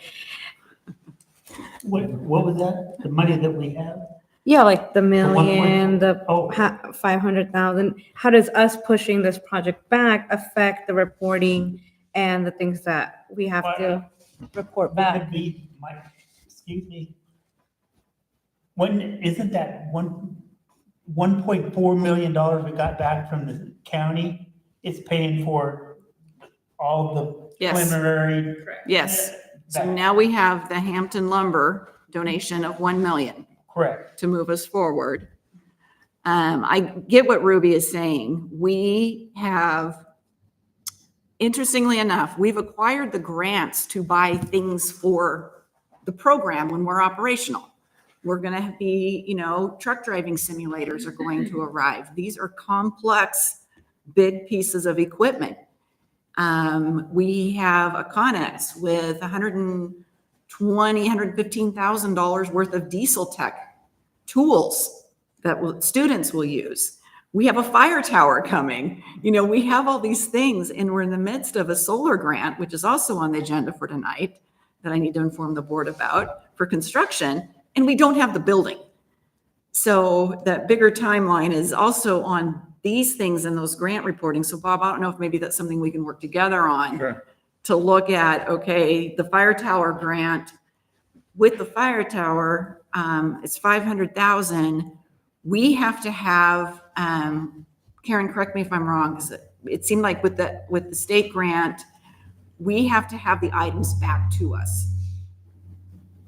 What was that? The money that we have? yeah, like the 1.4. million, the Oh. 500,000, how does us pushing this project back affect the reporting and the things that we have to report That back? could be excuse me. Isn't that $1.4 million we got back from the county? It's paying for all the Yes. preliminary. Yes. So That- now we have the Hampton Lumber donation of 1 million. Correct. To move us forward. I get what Ruby is saying. We have, interestingly enough, we've acquired the grants to buy things for the program when we're operational. We're going to be, truck driving simulators are going to arrive. These are complex, big pieces of equipment. We have a Connex with $115,000 worth of diesel tech tools that students will use. We have a fire tower coming. We have all these things and we're in the midst of a solar grant, which is also on the agenda for tonight that I need to inform the board about for construction, and we don't have the building. So that bigger timeline is also on these things and those grant reporting. So Bob, I don't know if maybe that's something we can work together on. Sure. To look at, okay, the fire tower grant, with the fire tower, it's 500,000. We have to have, Karen, correct me if I'm wrong, because it seemed like with the state grant, we have to have the items back to us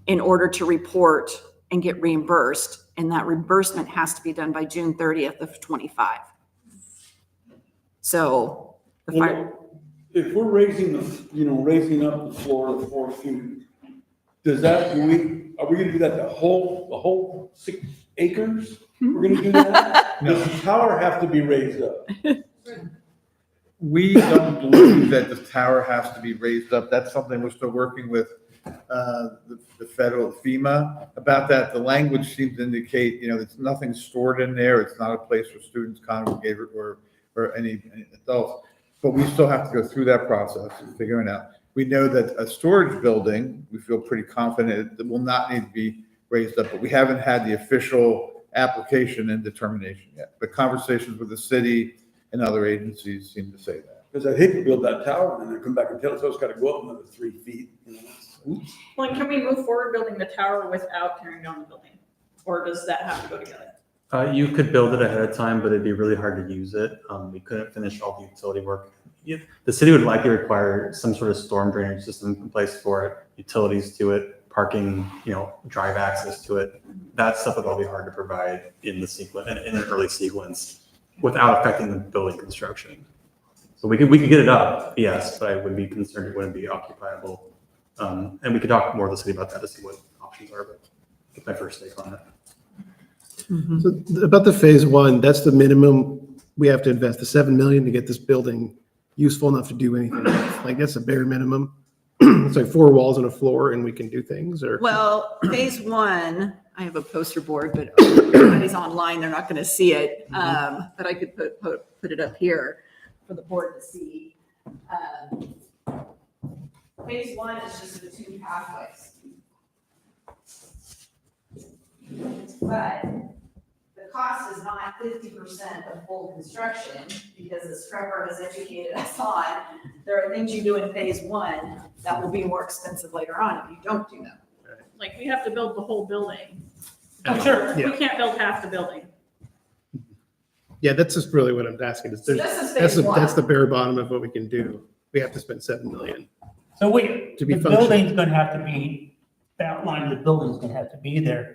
in order to report and get reimbursed. And that reimbursement has to be done by June 30th of 25. So the fire. If we're raising up the floor of the 4 feet, are we gonna do that the whole 6 acres? We're gonna do that? Does the tower have to be raised up? We don't believe that the tower has to be raised up. That's something we're still working with the federal FEMA about that. The language seems to indicate, there's nothing stored in there. It's not a place where students congregate or any adults. But we still have to go through that process of figuring out. We know that a storage building, we feel pretty confident that will not need to be raised up, but we haven't had the official application and determination yet. But conversations with the city and other agencies seem to say that. Because I'd hate to build that tower and then come back and tell us, oh, it's gotta go up another 3 feet. Oops. Well, and can we move forward building the tower without tearing down the building? Or does that have to go together? You could build it ahead of time, but it'd be really hard to use it. We couldn't finish all the utility work. The city would likely require some sort of storm drainage system in place for it, utilities to it, parking, drive access to it. That stuff would all be hard to provide in the sequence, in an early sequence, without affecting the building construction. So we could get it up, yes, but I would be concerned it wouldn't be occupiable. And we could talk more with the city about that to see what options are, but that's my first take on it. So about the phase one, that's the minimum we have to invest, the 7 million to get this building useful enough to do anything. Like that's a bare minimum. It's like 4 walls and a floor and we can do things or. Well, phase one, I have a poster board, but everybody's online, they're not gonna see it. But I could put it up here for the board to see. Phase one is just the 2 pathways. But the cost is not 50% of full construction, because as Trevor has educated us on, there are things you do in phase one that will be more expensive later on if you don't do them. Like, we have to build the whole building. Oh, sure. We can't build half the building. Yeah, that's just really what I'm asking. So this is phase one. That's the bare bottom of what we can do. We have to spend 7 million. So To be the functional. building's gonna have to be, the outline of the building's gonna have to be there.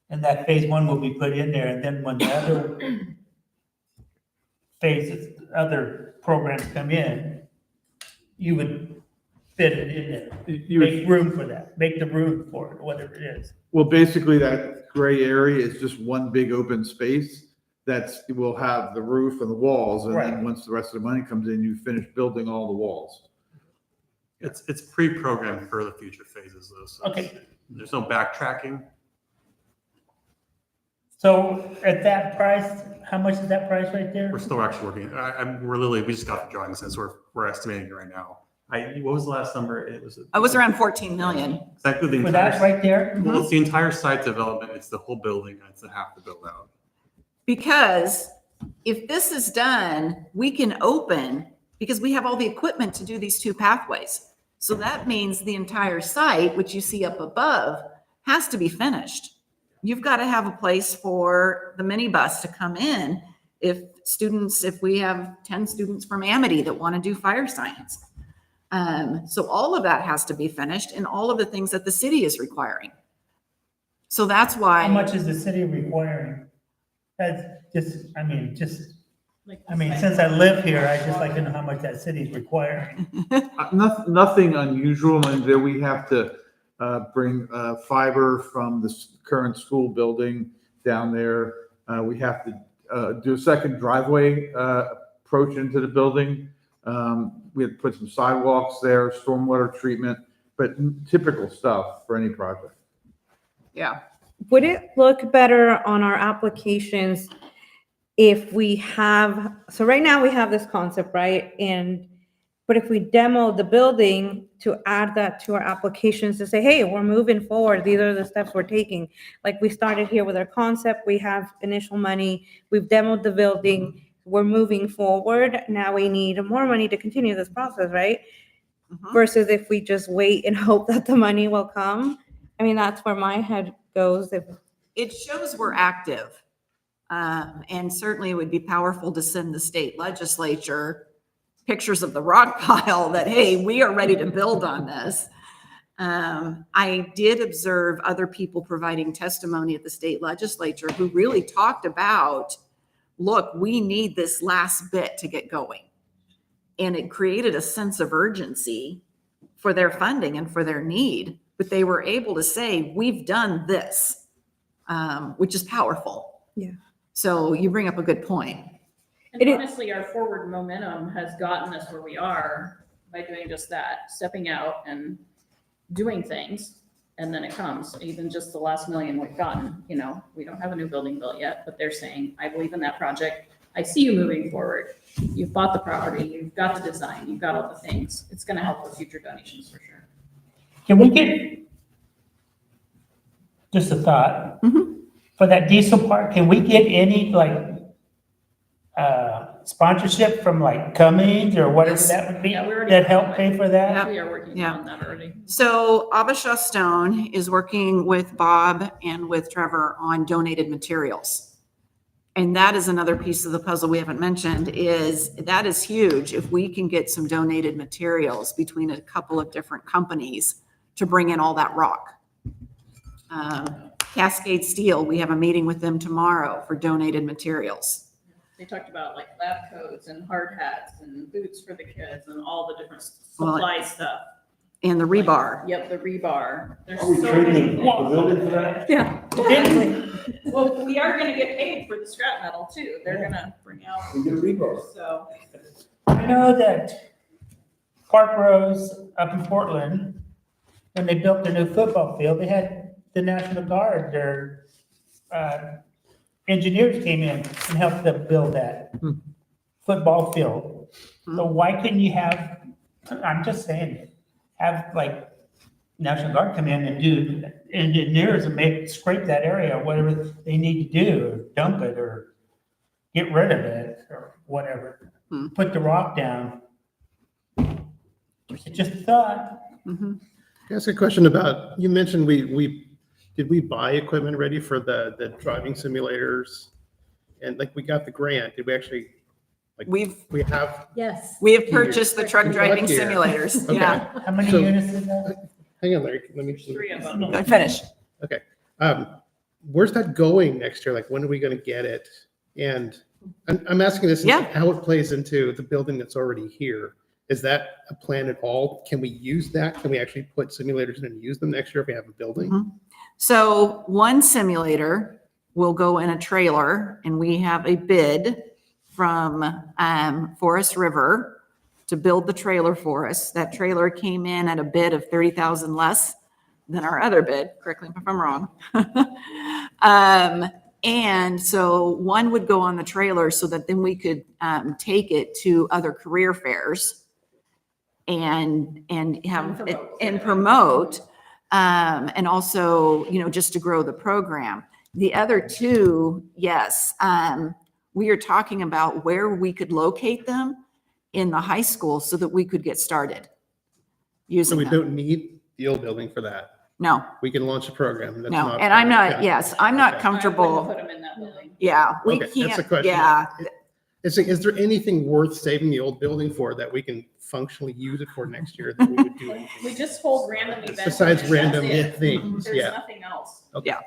And that phase one will be put in there, and then when the other phases, other programs come in, you would fit it in there. Make room for that, make the room for it, whatever it is. Well, basically that gray area is just one big open space will have the roof and the walls. And Right. then once the rest of the money comes in, you finish building all the walls. It's pre-programmed for the future phases though. So Okay. there's no backtracking. So at that price, how much is that price right there? We're still actually working. We just got the drawings since we're estimating it right now. What was the last number? It was around 14 million. exactly the For that entire, right there? well, it's the entire site development. It's the whole building. And it's the half the build out. Because if this is done, we can open, because we have all the equipment to do these 2 pathways. So that means the entire site, which you see up above, has to be finished. You've got to have a place for the minibus to come in if we have 10 students from Amity that want to do fire science. So all of that has to be finished, and all of the things that the city is requiring. So that's why. How much is the city requiring? That's just, since I live here, I just like to know how much that city's requiring. Nothing unusual. And there we have to bring fiber from the current school building down there. We have to do a second driveway approach into the building. We had to put some sidewalks there, stormwater treatment, but typical stuff for any project. Yeah. Would it look better on our applications if we have, so right now we have this concept, right? But if we demo the building to add that to our applications to say, hey, we're moving forward, these are the steps we're taking. Like we started here with our concept, we have initial money, we've demoed the building, we're moving forward. Now we need more money to continue this process, right? Versus if we just wait and hope that the money will come. I mean, that's where my head goes. It shows we're active. And certainly it would be powerful to send the state legislature pictures of the rock pile that, hey, we are ready to build on this. I did observe other people providing testimony at the state legislature who really talked about, look, we need this last bit to get going. And it created a sense of urgency for their funding and for their need. But they were able to say, we've done this, which is powerful. Yeah. So you bring up a good point. And honestly, our forward momentum has gotten us where we are by doing just that, stepping out and doing things. And then it comes, even just the last million we've gotten, you know, we don't have a new building built yet, but they're saying, I believe in that project. I see you moving forward. You've bought the property, you've got the design, you've got all the things. It's gonna help with future donations for sure. Can we get, just a thought, for that diesel part, can we get any like sponsorship from like Cummings or whatever Yes. that would be, Yeah, we already that have help one. pay for that? Yep. We are working Yeah. on that already. So Abisha Stone is working with Bob and with Trevor on donated materials. And that is another piece of the puzzle we haven't mentioned, is that is huge if we can get some donated materials between a couple of different companies to bring in all that rock. Cascade Steel, we have a meeting with them tomorrow for donated materials. They talked about like lab coats and hard hats and boots for the kids and all the different Well, supply stuff. And the rebar. Yep, the rebar. There's Are we so trading many the things. building for that? Yeah. Well, we are gonna get paid for the scrap metal too. They're gonna bring out, We get a rebar. so. I know that Park Rose up in Portland, when they built their new football field, they had the National Guard, their engineers came in and helped them build that football field. So why couldn't you have, I'm just saying, have like National Guard come in and do engineers and scrape that area, whatever they need to do, or dump it, or get rid of it, or whatever. Put the rock down. It's just a thought. Can I ask a question about, you mentioned did we buy equipment ready for the driving simulators? And like, we got the grant, did we actually, like, We have, Yes. have purchased the truck driving Here. simulators. Okay. Yeah. How many So- units is that? hang on, Larry, let me. Three of them. Go finish. Okay. Where's that going next year? Like, when are we gonna get it? And I'm asking this, Yeah. how it plays into the building that's already here. Is that a plan at all? Can we use that? Can we actually put simulators in and use them next year if we have a building? So one simulator will go in a trailer, and we have a bid from Forest River to build the trailer for us. That trailer came in at a bid of 30,000 less than our other bid. Correct me if I'm wrong. And so one would go on the trailer so that then we could take it to other career fairs and have it and promote. And also, you know, just to grow the program. The other two, yes, we are talking about where we could locate them in the high school so that we could get started So using we them. don't need the old building for that. No, We can launch a program. That's no, not and I'm part of not, it. yes, I'm not Okay. comfortable. Put them in that building. Yeah, we Okay, that's the can't, question. yeah. Is there anything worth saving the old building for that we can functionally use it for next year that we would do anything? We just hold random events. Besides That's random it. things, There's yeah. nothing else. Okay. Yeah.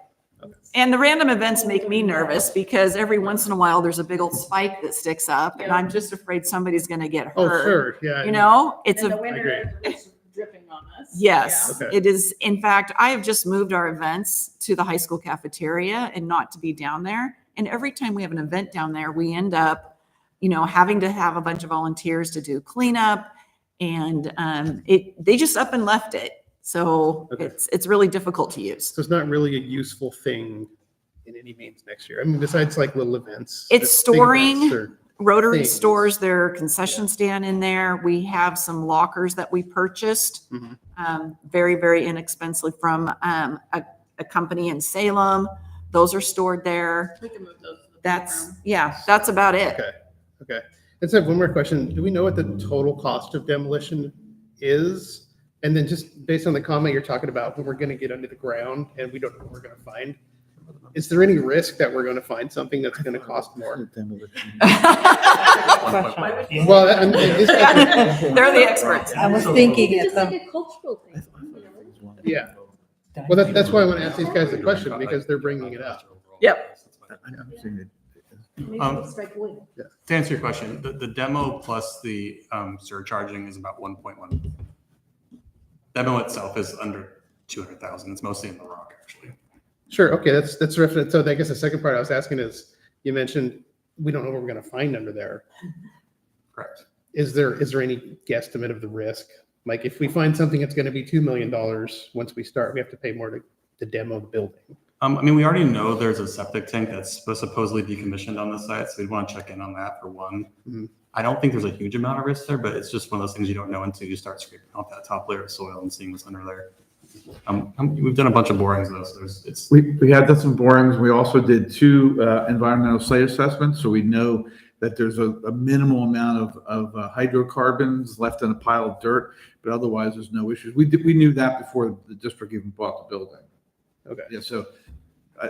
And the random events make me nervous because every once in a while, there's a big old spike that sticks up and I'm just afraid somebody's gonna get Oh, hurt. sure, yeah. You know, it's In the a, winter, it's dripping on us. yes, Okay. it is. In fact, I have just moved our events to the high school cafeteria and not to be down there. And every time we have an event down there, we end up, you know, having to have a bunch of volunteers to do cleanup. And they just up and left it. So Okay. it's really difficult to use. So it's not really a useful thing in any means next year. I mean, besides like little events. It's big storing events or- Rotary things. stores their concession stand in there. We have some lockers that we purchased Mhm. very, very inexpensively from a company in Salem. Those are stored there. We can move those to the That's, playground. yeah, that's about it. Okay, okay. Let's have one more question. Do we know what the total cost of demolition is? And then just based on the comment you're talking about, when we're gonna get under the ground and we don't know what we're gonna find, is there any risk that we're gonna find something that's gonna cost more? Well, They're the experts. I was thinking It's it. just like a cultural thing. Yeah. Well, that's why I want to ask these guys the question, because they're bringing it up. Yep. Maybe Um, we'll strike wood. To answer your question, the demo plus the surcharging is about 1.1. Demo itself is under 200,000. It's mostly in the rock, actually. Sure, okay, that's reference. So I guess the second part I was asking is, you mentioned we don't know what we're gonna find under there. Correct. Is there any guesstimate of the risk? Like if we find something that's gonna be $2 million, once we start, we have to pay more to demo the building. I mean, we already know there's a septic tank that's supposedly decommissioned on the site, so we'd want to check in on that for one. Mhm. I don't think there's a huge amount of risk there, but it's just one of those things you don't know until you start scraping off that top layer of soil and seeing what's under there. We've done a bunch of borings though, so it's. We have done some borings. We also did 2 environmental site assessments, so we know that there's a minimal amount of hydrocarbons left in a pile of dirt, but otherwise there's no issues. We knew that before the district even bought the building. Okay. Yeah, so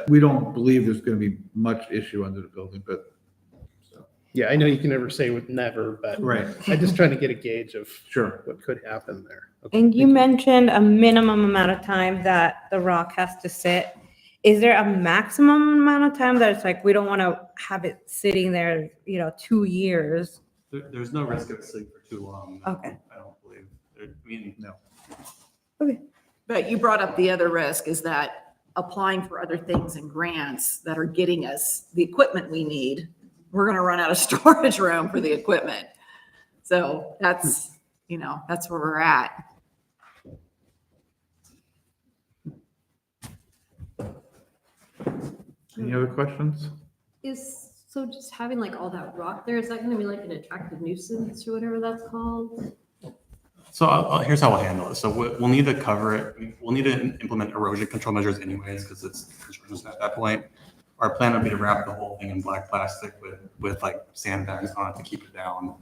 we don't believe there's going to be much issue under the building, but. So. Yeah, I know you can never say with never, but Right. I'm just trying to get a gauge of Sure. what could happen there. Okay, And you thank mentioned a minimum amount of time that the rock has to sit. Is there a maximum amount of time that it's like, we don't want to have it sitting there, 2 years? There's no risk of it sitting for too long. No, Okay. I don't believe. I mean, no. But you brought up the other risk is that applying for other things and grants that are getting us the equipment we need, we're going to run out of storage room for the equipment. So that's where we're at. Any other questions? So just having like all that rock there, is that gonna be like an attractive nuisance or whatever that's called? So here's how we'll handle it. So we'll need to cover it. We'll need to implement erosion control measures anyways, because it's construction at that point. Our plan would be to wrap the whole thing in black plastic with like sandbags on it to keep it down.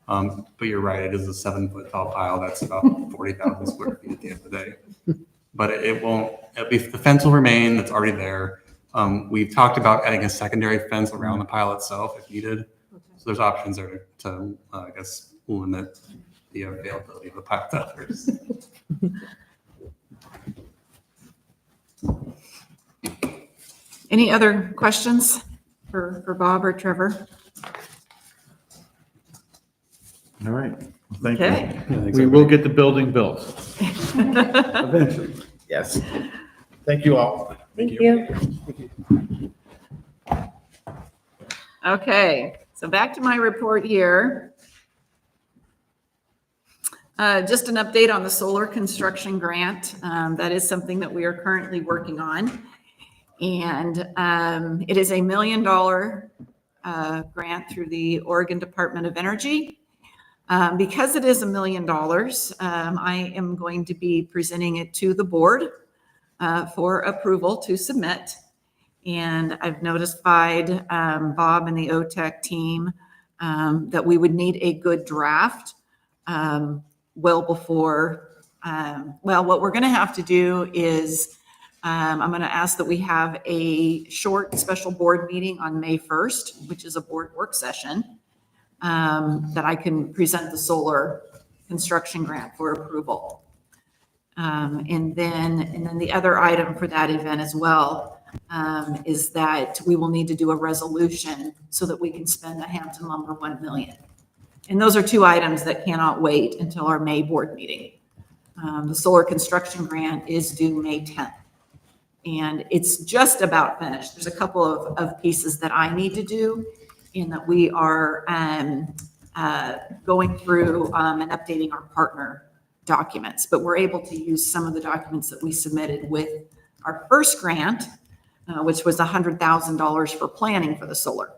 But you're right, it is a 7-foot tall pile. That's about 40,000 square feet at the end of the day. But the fence will remain, that's already there. We've talked about adding a secondary fence around the pile itself if needed. So there's options there to I guess, limit the availability of the pile to others. Any other questions for Bob or Trevor? All right. Well, thank Okay. you. We will get the building built. Eventually. Yes. Thank you all. Thank you. Okay, so back to my report here. Just an update on the solar construction grant. That is something that we are currently working on. And it is $1 million grant through the Oregon Department of Energy. Because it is $1 million, I am going to be presenting it to the board for approval to submit. And I've notified Bob and the OTEC team that we would need a good draft well before, what we're going to have to do is I'm going to ask that we have a short special board meeting on May 1st, which is a board work session, that I can present the solar construction grant for approval. And then the other item for that event as well is that we will need to do a resolution so that we can spend the Hampton Lumber $1 million. And those are 2 items that cannot wait until our May board meeting. The solar construction grant is due May 10th. And it's just about finished. There's a couple of pieces that I need to do in that we are going through and updating our partner documents, but we're able to use some of the documents that we submitted with our first grant, which was $100,000 for planning for the solar.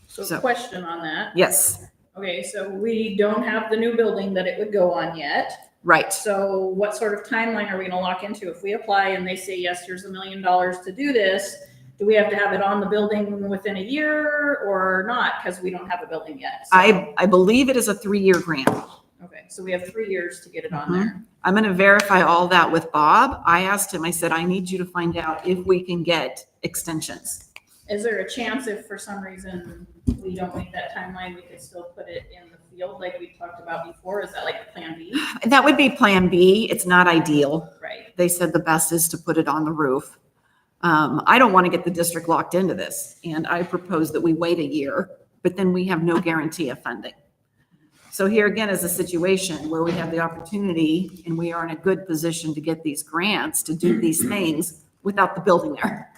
So question on that. Yes, Okay, so we don't have the new building that it would go on yet. right. So what sort of timeline are we gonna lock into? If we apply and they say, yes, here's $1 million to do this, do we have to have it on the building within a year or not? Because we don't have a building yet. So- I believe it is a 3-year grant. Okay, so we have 3 years to get it on there. I'm going to verify all that with Bob. I asked him, I said, I need you to find out if we can get extensions. Is there a chance if for some reason we don't meet that timeline, we could still put it in the field like we talked about before? Is that like plan B? That would be plan B. It's not ideal. Right. They said the best is to put it on the roof. I don't want to get the district locked into this, and I propose that we wait a year, but then we have no guarantee of funding. So here again is a situation where we have the opportunity and we are in a good position to get these grants to do these things without the building there.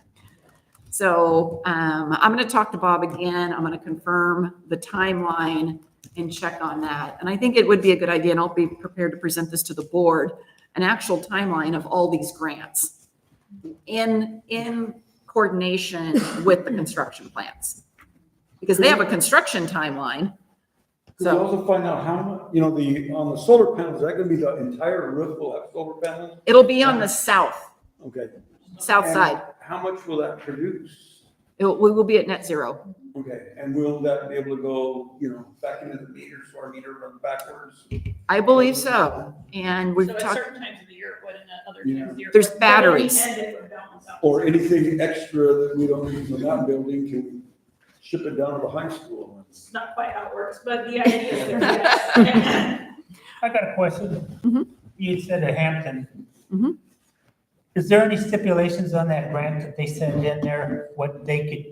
So I'm going to talk to Bob again. I'm going to confirm the timeline and check on that. And I think it would be a good idea, and I'll be prepared to present this to the board, an actual timeline of all these grants in coordination with the construction plans. Because they have a construction timeline. Could we also find out how much, on the solar panels, is that gonna be the entire roof will have solar panels? It'll be on the south Okay. side. And how much will that produce? We will be at net zero. Okay, and will that be able to go, back into the meter, so our meter runs backwards? I believe so. And we've So at talked, certain times of the year, what in other times of the year? There's But in the batteries. end, it would balance out. Or anything extra that we don't need from that building, can we ship it down to the high school? It's not quite how it works, but the idea is there, yes. I got a question. Mhm. You said at Hampton. Mhm. Is there any stipulations on that grant that they send in there, what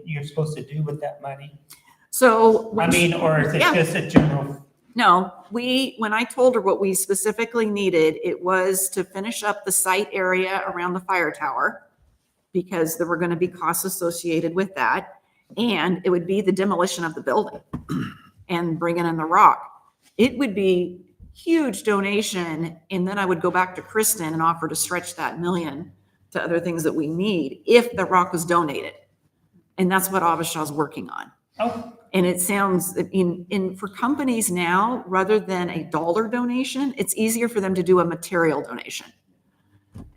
you're supposed to do with that money? so. I mean, or is it Yeah. just a general? No, when I told her what we specifically needed, it was to finish up the site area around the fire tower, because there were going to be costs associated with that. And it would be the demolition of the building and bringing in the rock. It would be huge donation. And then I would go back to Kristen and offer to stretch that million to other things that we need if the rock was donated. And that's what Avishaw's working on. Oh, And it sounds, for companies now, rather than a dollar donation, it's easier for them to do a material donation.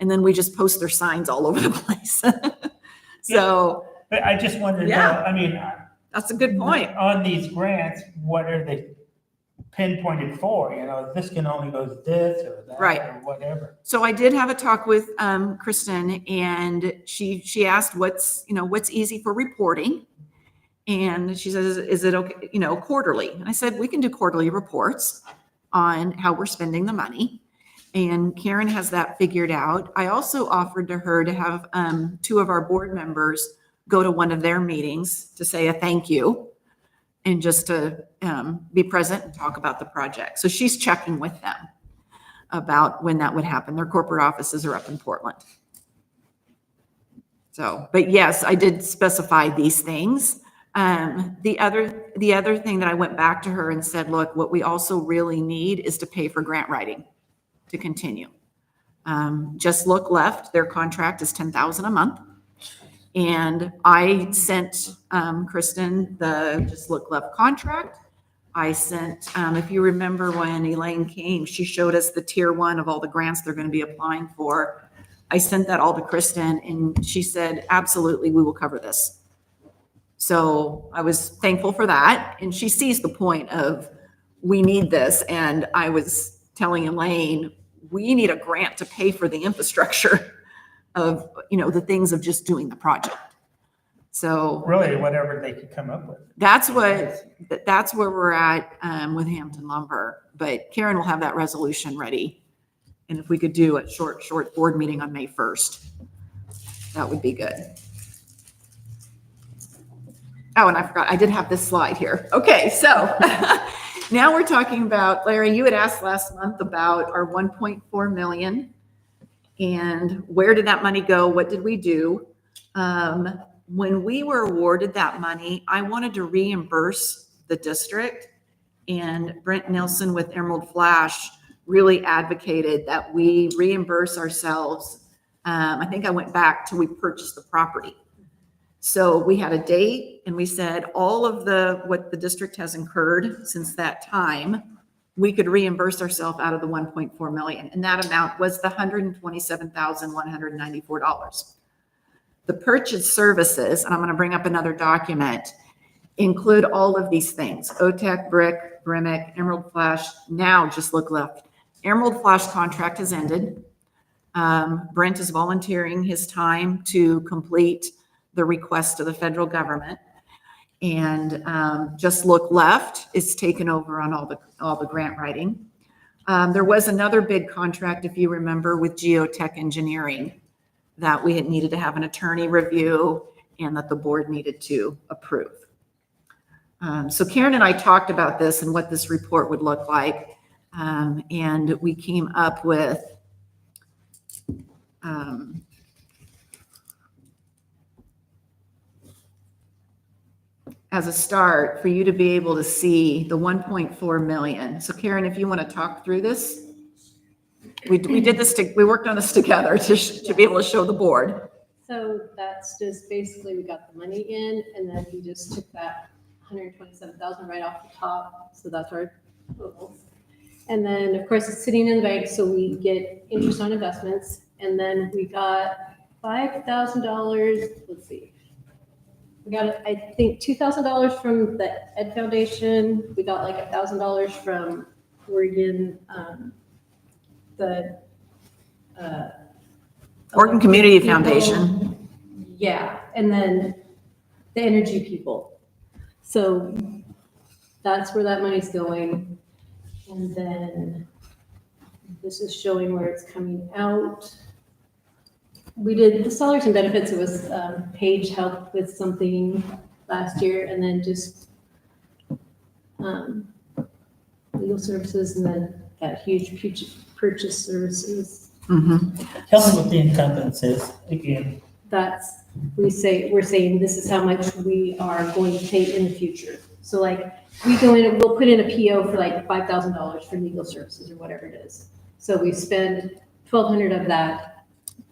And then we just post their signs all over the place. So but I just wanted to know, Yeah. I mean, that's a good point. on these grants, what are they pinpointed for? This can only go to this or that Right. or whatever. So I did have a talk with Kristen, and she asked what's easy for reporting. And she says, is it okay, quarterly? And I said, we can do quarterly reports on how we're spending the money. And Karen has that figured out. I also offered to her to have 2 of our board members go to one of their meetings to say a thank you and just to be present and talk about the project. So she's checking with them about when that would happen. Their corporate offices are up in Portland. So, but yes, I did specify these things. The other thing that I went back to her and said, look, what we also really need is to pay for grant writing to continue. Just Look Left, their contract is $10,000 a month. And I sent Kristen the Just Look Left contract. I sent, if you remember when Elaine came, she showed us the tier 1 of all the grants they're going to be applying for. I sent that all to Kristen, and she said, absolutely, we will cover this. So I was thankful for that. And she sees the point of, we need this. And I was telling Elaine, we need a grant to pay for the infrastructure of, the things of just doing the project. So Really, whatever they could come up with. that's where we're at with Hampton Lumber. But Karen will have that resolution ready. And if we could do a short board meeting on May 1st, that would be good. Oh, and I forgot, I did have this slide here. Okay, so now we're talking about, Larry, you had asked last month about our 1.4 million and where did that money go? What did we do? When we were awarded that money, I wanted to reimburse the district, and Brent Nilsson with Emerald Flash really advocated that we reimburse ourselves. I think I went back till we purchased the property. So we had a date and we said all of what the district has incurred since that time, we could reimburse ourselves out of the 1.4 million. And that amount was the $127,194. The purchase services, and I'm going to bring up another document, include all of these things: OTEC, Brick, Bremick, Emerald Flash. Now Just Look Left. Emerald Flash contract has ended. Brent is volunteering his time to complete the request to the federal government. And Just Look Left is taken over on all the grant writing. There was another big contract, if you remember, with Geotech Engineering that we had needed to have an attorney review and that the board needed to approve. So Karen and I talked about this and what this report would look like. And we came up with as a start for you to be able to see the 1.4 million. So Karen, if you want to talk through this, we did this, we worked on this together to be able to show the board. So that's just basically, we got the money in and then we just took that 127,000 right off the top. So that's our total. And then of course it's sitting in the bank, so we get interest on investments. And then we got $5,000, let's see. We got, I think, $2,000 from the Ed Foundation. We got like $1,000 from Oregon, Oregon Community people. Foundation. Yeah, and then the energy people. So that's where that money's going. And then this is showing where it's coming out. We did the salaries and benefits. It was Paige helped with something last year, and then just legal services, and then that huge purchase services. Mm-hmm. Tell me what the encumbrance is again. That's, we're saying this is how much we are going to pay in the future. So like, we go in and we'll put in a PO for like $5,000 for legal services or whatever it is. So we spend 1,200 of that,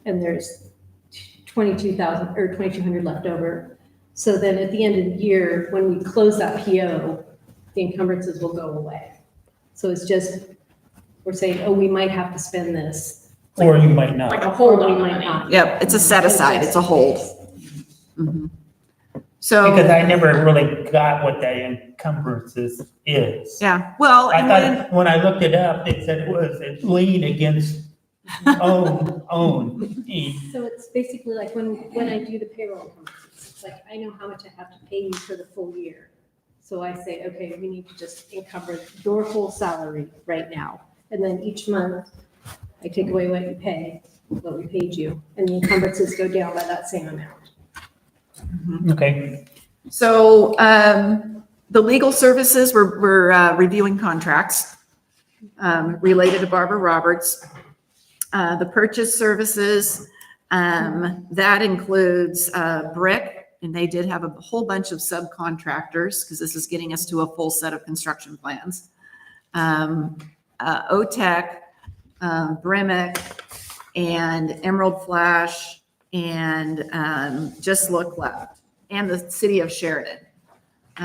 and there's 22,000 or 2,200 left over. So then at the end of the year, when we close that PO, the encumbrances will go away. So it's just, we're saying, oh, we might have to spend this. Or you might not. Like a hold Or we on might money. not. Yep, it's a set aside, it's a hold. Mhm. So. Because I never really got what that encumbrances is. Yeah, well, I and thought, when I looked it up, it said it was a lien against own. So it's basically like when I do the payroll encumbrances, it's like, I know how much I have to pay you for the full year. So I say, okay, we need to just encumber your whole salary right now. And then each month, I take away what you pay, what we paid you, and the encumbrances go down by that same amount. Okay. So the legal services, we're reviewing contracts related to Barbara Roberts. The purchase services, that includes Brick, and they did have a whole bunch of subcontractors because this is getting us to a full set of construction plans. OTEC, Bremick, and Emerald Flash, and Just Look Left, and the city of Sheridan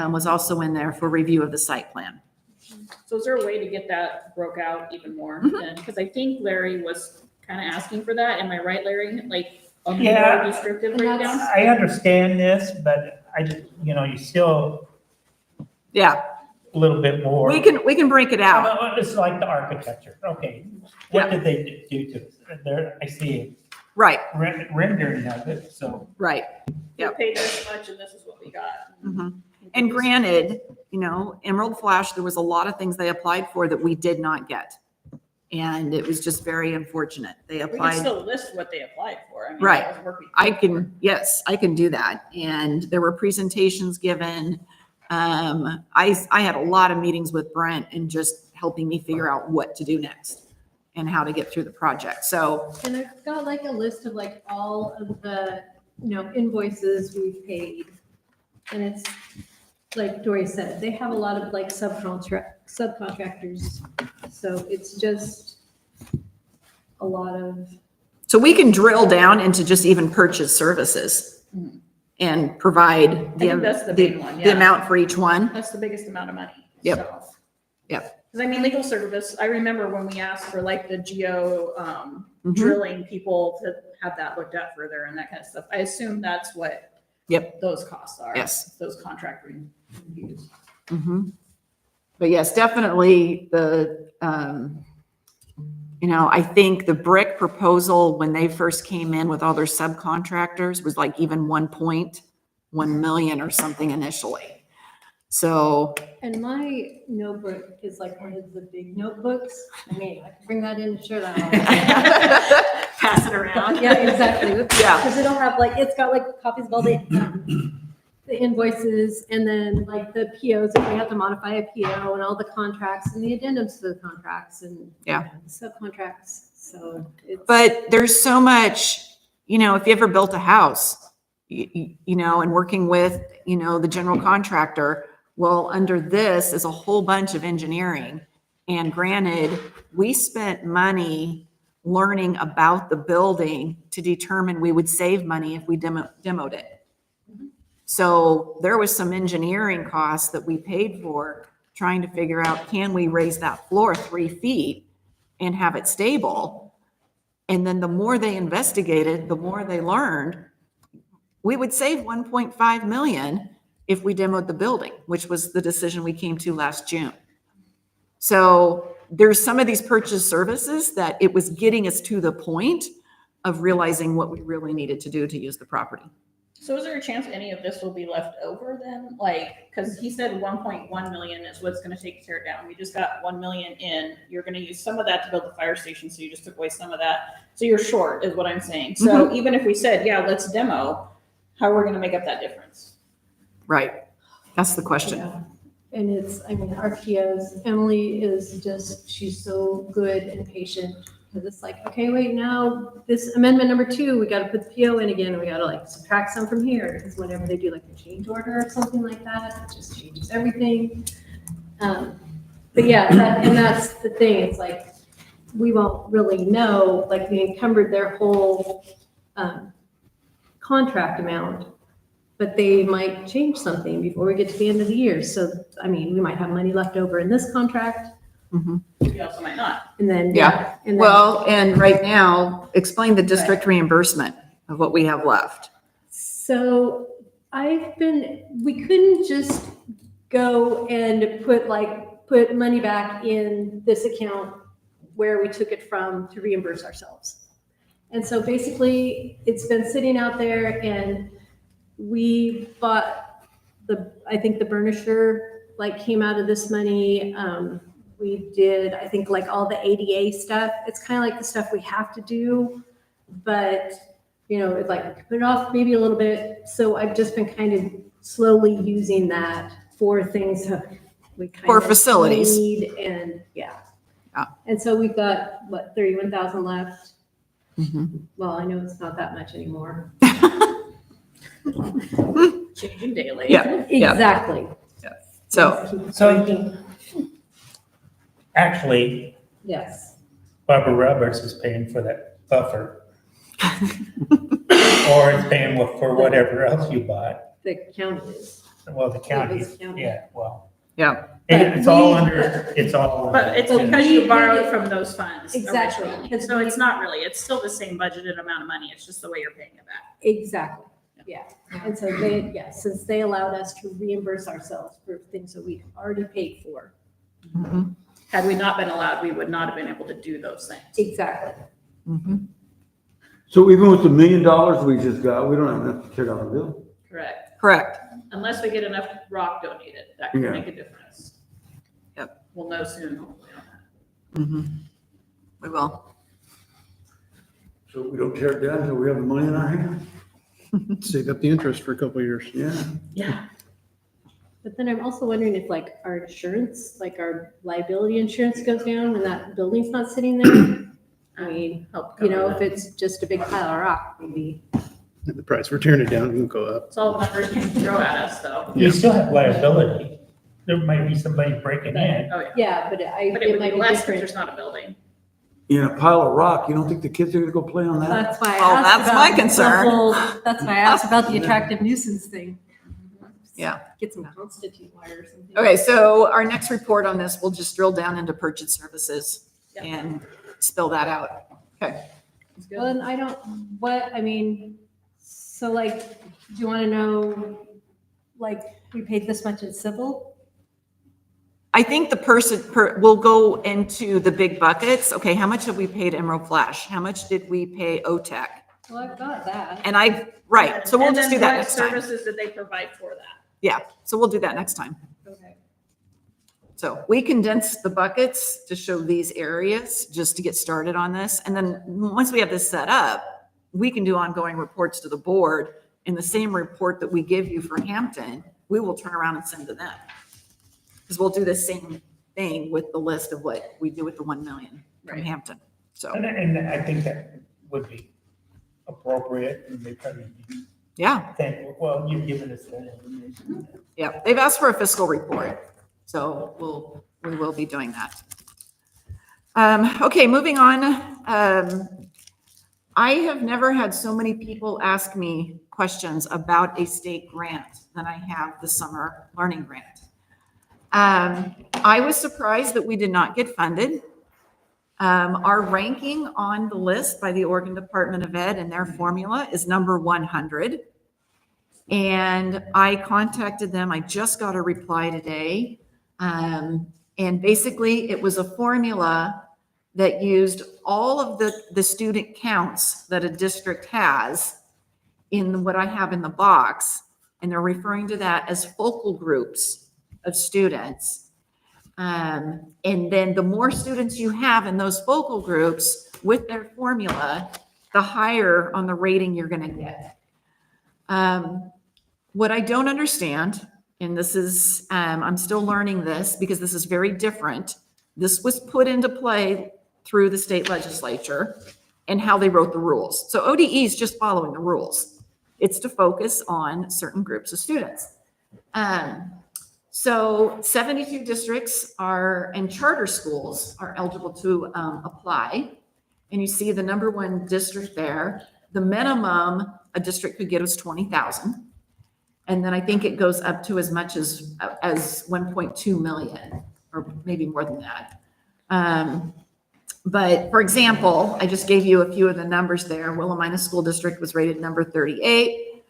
was also in there for review of the site plan. So is there a way to get that broke out even more? Because I think Larry was kind of asking for that. Am I right, Larry? Like a Yeah. more descriptive And breakdown? I understand this, but you still Yeah, a little bit more. we can break it out. It's like the architecture. Okay. What did they do to it? There, I see Right, rendering of it, so. right. We paid this much and this is what we got. Mhm. And granted, Emerald Flash, there was a lot of things they applied for that we did not get. And it was just very unfortunate. They We can applied, still list what they applied for. I mean, Right. that was work we I paid for. can, yes, I can do that. And there were presentations given. I had a lot of meetings with Brent and just helping me figure out what to do next and how to get through the project. So, And I've got like a list of like all of the, invoices we've paid. And it's, like Dory said, they have a lot of like subcontractors. So it's just a lot of, so we can drill down into just even purchase services and provide think that's the big one, the yeah. amount for each one. That's the biggest amount of money. Yep. So. Yep. Because I mean, legal service, I remember when we asked for like the geo Mhm. drilling people to have that looked at further and that kind of stuff. I assume that's what those costs are. Yes. Those contract reviews. Mhm. But yes, definitely I think the Brick proposal, when they first came in with all their subcontractors, was like even 1.1 million or something initially. So, and my notebook is like one of the big notebooks. I mean, I can bring that in and share that. pass it around. Yeah, exactly. Yeah. Because it'll have it's got like copies of all the invoices and then like the POs if we have to modify a PO and all the contracts and the addendums to the contracts and Yeah. the subcontracts. So it's. But there's so much, if you ever built a house, and working with, the general contractor. Well, under this is a whole bunch of engineering. And granted, we spent money learning about the building to determine we would save money if we demoed it. So there was some engineering costs that we paid for trying to figure out, can we raise that floor 3 feet and have it stable? And then the more they investigated, the more they learned, we would save 1.5 million if we demoed the building, which was the decision we came to last June. So there's some of these purchase services that it was getting us to the point of realizing what we really needed to do to use the property. So is there a chance any of this will be left over then? Like, because he said 1.1 million is what's going to take tear down. We just got 1 million in. You're going to use some of that to build the fire station, so you just took away some of that. So you're short, is what I'm saying. So even if we said, yeah, let's demo, how are we going to make up that difference? Right. That's the question. Yeah. And it's, our POs, Emily is just, she's so good and patient. Because it's like, okay, wait, now this amendment number 2, we got to put the PO in again. We got to subtract some from here. Because whenever they do a change order or something like that, it just changes everything. But yeah, that's the thing. It's like, we won't really know, we encumbered their whole contract amount, but they might change something before we get to the end of the year. So, we might have money left over in this contract. We also might not. And then, Yeah. And then, Well, and right now, explain the district reimbursement of what we have left. so we couldn't just go and put money back in this account where we took it from to reimburse ourselves. And so basically it's been sitting out there, and we bought I think the burnisher came out of this money. We did, I think, all the ADA stuff. It's kind of the stuff we have to do, but it's we could put it off maybe a little bit. So I've just been kind of slowly using that for things that we kind For of facilities. need, and yeah. Yeah. And so we've got 31,000 left. Mm-hmm. Well, I know it's not that much anymore. Changing daily. Yeah. Exactly. So Actually, Yes. Barbara Roberts is paying for that buffer. Or it's paying for whatever else you bought. The county is. Well, the county, was county. yeah, well. yeah. It's all under, it's all. But it's But because we you borrowed really- from those funds. Exactly. originally. So it's not really, it's still the same budgeted amount of money. It's just the way you're paying it back. Exactly. Yeah. And so since they allowed us to reimburse ourselves for things that we'd already paid for. Mhm. Had we not been allowed, we would not have been able to do those things. Exactly. Mhm. So even with the $1 million we just got, we don't have enough to tear down the building. Correct. Correct. Unless we get enough rock donated, that could Yeah. make a difference. Yep. We'll know soon, hopefully, on that. Mhm. We will. So we don't tear it down until we have the money in our hand? Save up the interest for a couple of years. Yeah. Yeah. But then I'm also wondering if our insurance, our liability insurance goes down when that building's not sitting there. I mean, Help cover if that. it's just a big pile of rock, maybe. And the price, we're tearing it down, will go up. It's all the numbers you can throw at us, though. You still have liability. There might be somebody breaking in. Oh, yeah. Yeah, but But it it would might be be less if different. there's not a building. In a pile of rock, you don't think the kids are gonna go play on that? That's why I Well, asked that's about my the concern. whole- That's why I asked about the attractive nuisance thing. Yeah. Get some constitute wire or something. Okay, so our next report on this, we'll just drill down into purchase services Yep. and spill that out. Okay. Well, then so do you want to know, we paid this much in civil? I think the person, we'll go into the big buckets. Okay, how much have we paid Emerald Flash? How much did we pay OTEC? Well, I've got that. And right, so we'll And just then do that what next time. services did they provide for that? Yeah, so we'll do that next time. Okay. So we condensed the buckets to show these areas, just to get started on this. And then once we have this set up, we can do ongoing reports to the board. In the same report that we give you for Hampton, we will turn around and send to them. Because we'll do the same thing with the list of what we do with the 1 million from Right. Hampton. So, And I think that would be appropriate, and they probably Yeah, Well, you've given us that information. yeah. They've asked for a fiscal report, so we will be doing that. Okay, moving on. I have never had so many people ask me questions about a state grant than I have the summer learning grant. I was surprised that we did not get funded. Our ranking on the list by the Oregon Department of Ed and their formula is number 100. And I contacted them. I just got a reply today. And basically, it was a formula that used all of the student counts that a district has in what I have in the box. And they're referring to that as focal groups of students. And then the more students you have in those focal groups with their formula, the higher on the rating you're going to get. What I don't understand, and this is, I'm still learning this because this is very different. This was put into play through the state legislature and how they wrote the rules. So ODE is just following the rules. It's to focus on certain groups of students. So 72 districts and charter schools are eligible to apply. And you see the number one district there. The minimum a district could get was 20,000. And then I think it goes up to as much as 1.2 million, or maybe more than that. But for example, I just gave you a few of the numbers there. Willamina School District was rated number 38.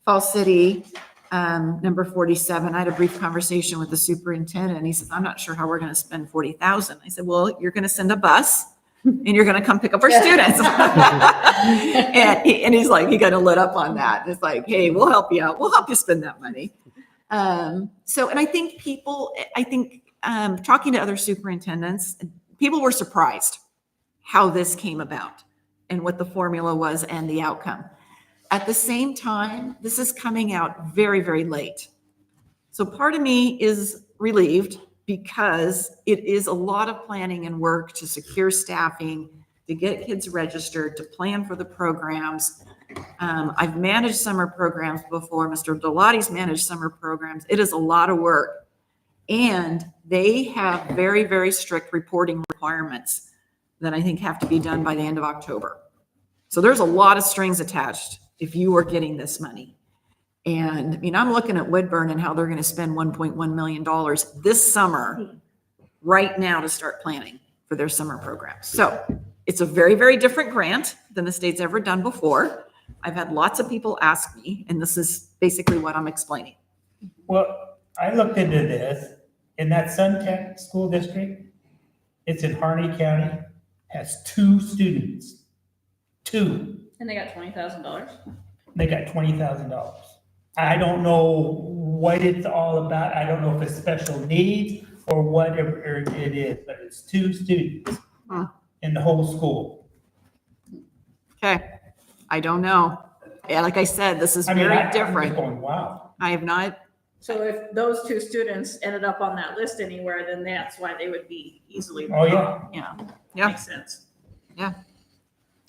Falls City, number 47. I had a brief conversation with the superintendent, and he said, I'm not sure how we're going to spend 40,000. I said, well, you're going to send a bus and you're going to come pick up our students. and he's like, he got a lit up on that. It's like, hey, we'll help you out. We'll help you spend that money. And I think talking to other superintendents, people were surprised how this came about and what the formula was and the outcome. At the same time, this is coming out very, very late. So part of me is relieved because it is a lot of planning and work to secure staffing, to get kids registered, to plan for the programs. I've managed summer programs before. Mr. Delotti's managed summer programs. It is a lot of work. And they have very, very strict reporting requirements that I think have to be done by the end of October. So there's a lot of strings attached if you are getting this money. And I mean, I'm looking at Woodburn and how they're going to spend $1.1 million this summer right now to start planning for their summer programs. So it's a very, very different grant than the state's ever done before. I've had lots of people ask me, and this is basically what I'm explaining. Well, I looked into this, and that Suntech School District, it's in Harney County, has 2 students. 2. And they got $20,000. They got $20,000. I don't know what it's all about. I don't know if it's special needs or whatever it is, but it's 2 students in the whole school. Okay. I don't know. Yeah, like I said, this is I mean, very I'm different. just going, wow. I have not. So if those 2 students ended up on that list anywhere, then that's why they would be easily. Oh, yeah. Yeah. Makes sense.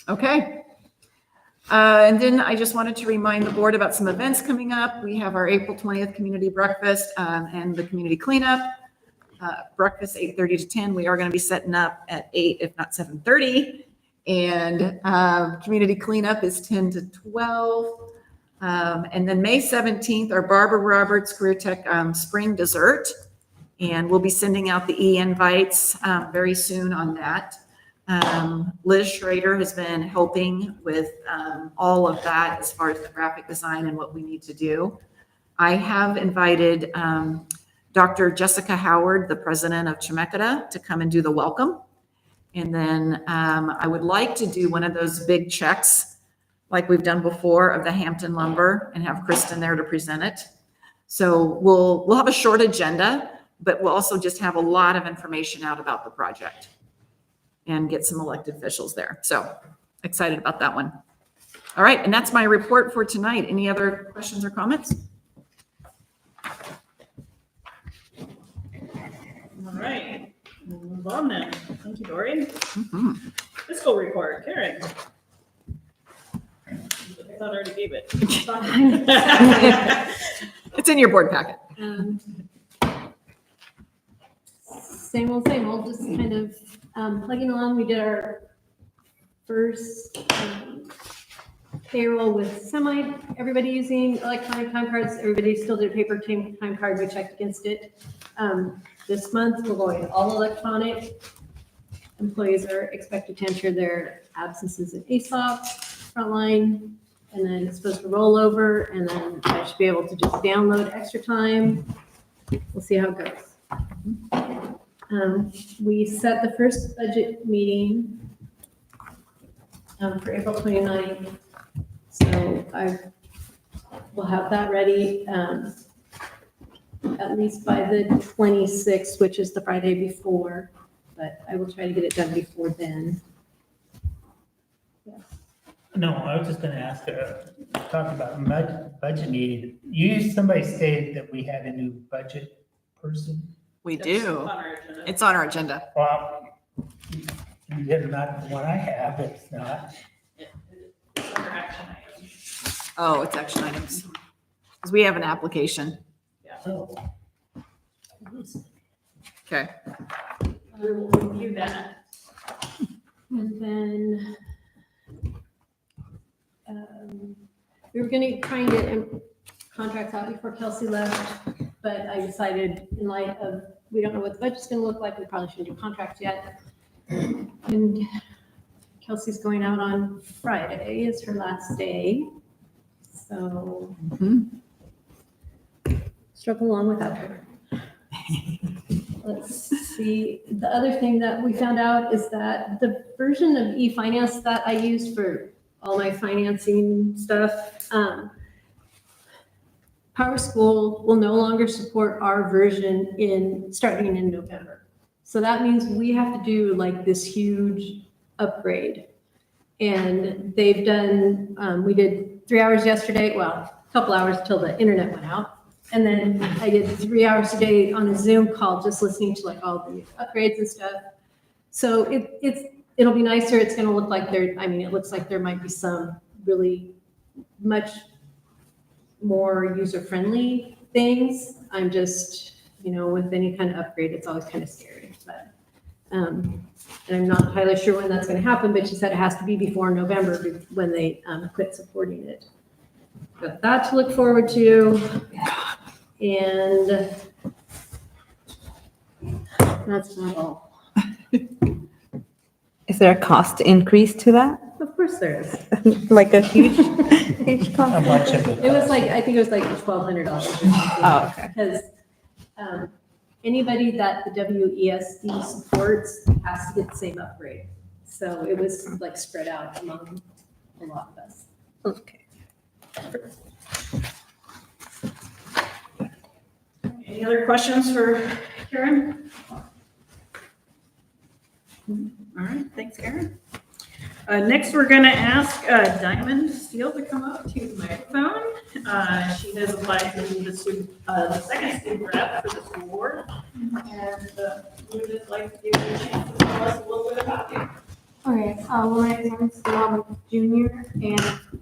Okay. And then I just wanted to remind the board about some events coming up. We have our April 20th community breakfast and the community cleanup. Breakfast 8:30 to 10. We are going to be setting up at 8, if not 7:30. And community cleanup is 10 to 12. And then May 17th, our Barbara Roberts Career Tech spring dessert. And we'll be sending out the e-invites very soon on that. Liz Schrader has been helping with all of that as far as the graphic design and what we need to do. I have invited Dr. Jessica Howard, the president of Chemeketa, to come and do the welcome. And then I would like to do one of those big checks like we've done before of the Hampton lumber and have Kristen there to present it. So we'll have a short agenda, but we'll also just have a lot of information out about the project and get some elected officials there. So excited about that one. All right, and that's my report for tonight. Any other questions or comments? All right, we'll move on then. Thank you, Dory. Mhm. Fiscal report, Karen. thought I already gave it. It's in your board packet. Same old, just kind of plugging along. We did our first payroll with everybody using electronic time cards. Everybody still did paper time card. We checked against it. This month, we're going all electronic. Employees are expected to enter their absences in ASOP, frontline, and then it's supposed to roll over, and then I should be able to just download extra time. We'll see how it goes. We set the first budget meeting for April 29th. So I will have that ready at least by the 26th, which is the Friday before, but I will try to get it done before then. No, I was just gonna ask, talk about budget meeting. Somebody stated that we had a new budget person. We It's do. on our agenda. It's on our agenda. Well, it's not the one I have, it's not. It's under action items. Oh, it's action items. Because we have an application. Oh. Okay. We will review that. And then we were gonna try and get contracts out before Kelsey left, but I decided in light of, we don't know what the budget's gonna look like, we probably shouldn't do contracts yet. And Kelsey's going out on Friday, is her last day. So struggle along without her. Let's see, the other thing that we found out is that the version of eFinance that I use for all my financing stuff, Power School will no longer support our version starting in November. So that means we have to do like this huge upgrade. And they've done, we did 3 hours yesterday, well, a couple hours till the internet went out. And then I did 3 hours a day on a Zoom call, just listening to like all the upgrades and stuff. So it'll be nicer. It's going to look like it looks like there might be some really much more user-friendly things. I'm just, with any kind of upgrade, it's always kind of scary, but, and I'm not entirely sure when that's going to happen, but she said it has to be before November when they quit supporting it. Got that to look forward to. And that's not all. Is there a cost increase to that? Of course there is. Like a huge How cost? much of it? I think it was like $1,200 or something. Oh, okay. Because anybody that the WESD supports has to get the same upgrade. So it was like spread out among a lot of us. Okay. Any other questions for Karen? All right, thanks, Karen. Next, we're going to ask Diamond Steele to come up to the microphone. She has applied to be the second student rep for the school board. And we would just like to give you a chance to tell us a little bit about you. Okay, well, my name is Steele. I'm a junior, and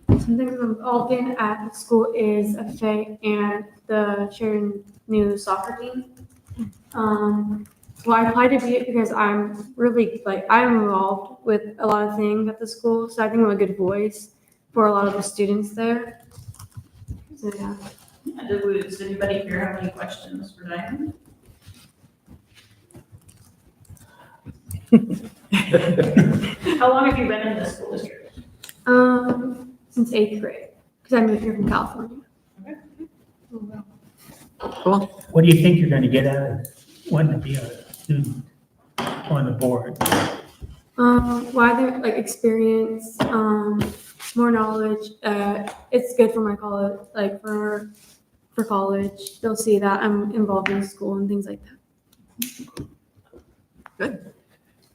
something I'm involved in at the school is FFA and the Sheridan new soccer team. Well, I applied to be it because I'm really, I'm involved with a lot of things at the school, so I think I'm a good voice for a lot of the students there. So, yeah. Does anybody here have any questions for Diamond? How long have you been in the school district? Since 8th grade, because I moved here from California. Cool. What do you think you're gonna get out of wanting to be a student on the board? Well, experience, more knowledge. It's good for my college, for college. They'll see that I'm involved in school and things like that. Good.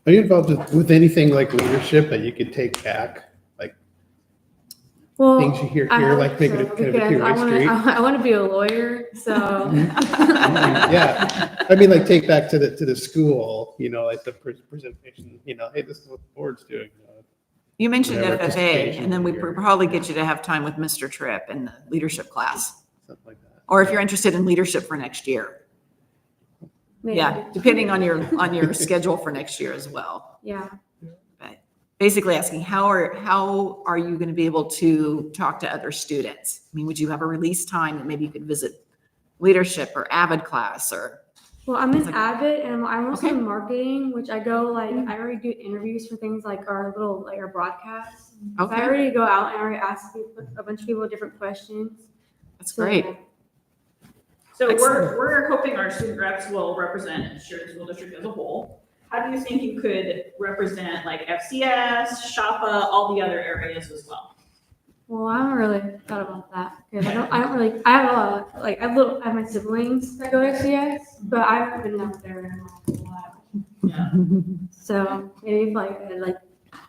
Are you involved with anything like leadership that you could take back? Like Well, things you hear I here, hope like make it a so, kind of a because two-way street? I want to be a lawyer, so. Yeah, I mean, like take back to the school, like the presentation, hey, this is what the board's doing. You mentioned Whatever FFA, participation and then we year. probably get you to have time with Mr. Tripp in the leadership class. Something like that. Or if you're interested in leadership for next year. Maybe. Yeah, depending on your schedule for next year as well. Yeah. But basically asking, how are you going to be able to talk to other students? I mean, would you have a release time that maybe you could visit leadership or AVID class or? Well, I'm in Like- Avid and I'm also Okay. in marketing, which I go like, I already do interviews for things like our broadcasts. So Okay. I already go out and I already ask a bunch of people different questions. That's So, great. So Excellent. we're hoping our student reps will represent Sheridan School District as a whole. How do you think you could represent like FCS, SHAPA, all the other areas as well? Well, I haven't really thought about that because I have I have my siblings that go to CS, but I haven't been up there in a while. Yeah. So maybe like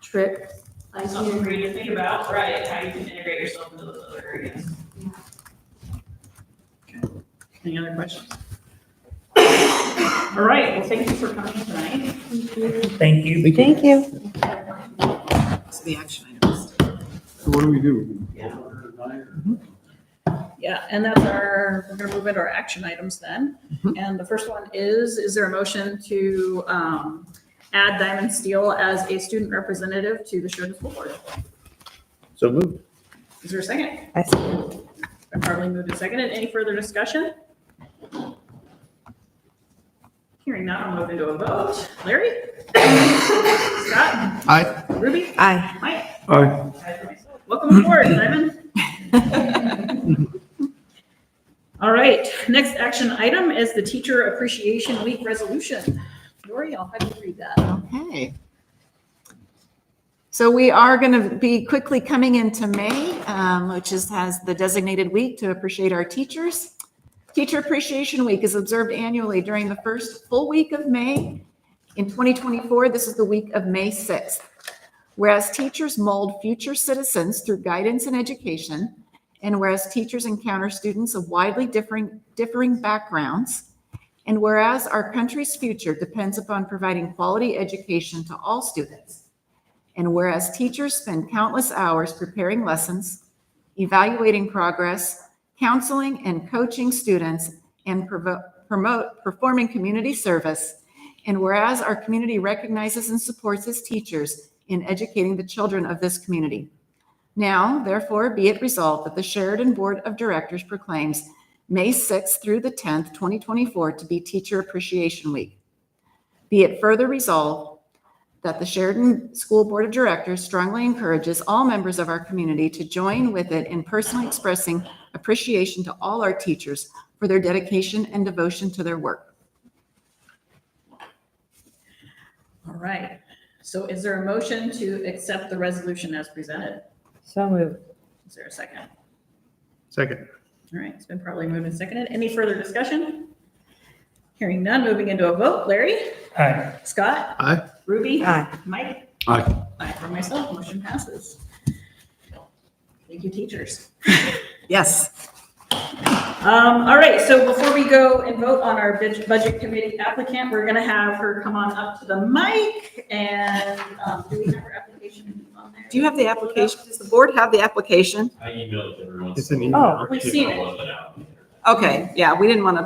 trips, like Something for you to think about, right? How you can integrate yourself into those other areas. Any other questions? All right, well, thank you for coming tonight. Thank you. Thank you. So the action items. So what do we do? Yeah, and that's we're gonna move into our action items then. And the first one is there a motion to add Diamond Steel as a student representative to the Sheridan School Board? So moved. Is there a second? I see. Been probably moved and seconded. Any further discussion? Hearing none, I'll move into a vote. Larry? Scott? Aye. Ruby? Aye. Mike? Aye. Aye for myself. Welcome aboard, Simon. All right, next action item is the Teacher Appreciation Week resolution. Lori, I'll have you read that. Okay. So we are going to be quickly coming into May, which has the designated week to appreciate our teachers. Teacher Appreciation Week is observed annually during the first full week of May. In 2024, this is the week of May 6th. Whereas teachers mold future citizens through guidance and education, and whereas teachers encounter students of widely differing backgrounds, and whereas our country's future depends upon providing quality education to all students, and whereas teachers spend countless hours preparing lessons, evaluating progress, counseling and coaching students, and performing community service, and whereas our community recognizes and supports its teachers in educating the children of this community. Now, therefore, be it resolved that the Sheridan Board of Directors proclaims May 6th through the 10th, 2024 to be Teacher Appreciation Week. Be it further resolved that the Sheridan School Board of Directors strongly encourages all members of our community to join with it in personally expressing appreciation to all our teachers for their dedication and devotion to their work. All right, so is there a motion to accept the resolution as presented? So moved. Is there a second? Second. All right, it's been probably moved and seconded. Any further discussion? Hearing none, moving into a vote. Larry? Aye. Scott? Aye. Ruby? Aye. Mike? Aye. Aye for myself, motion passes. Thank you, teachers. Yes. All right, so before we go and vote on our budget committee applicant, we're gonna have her come on up to the mic and, do we have her application on there? Do you have the application? Does the board have the application? I emailed it to everyone. It's an email. Oh, we've seen it. Okay, yeah, we didn't want to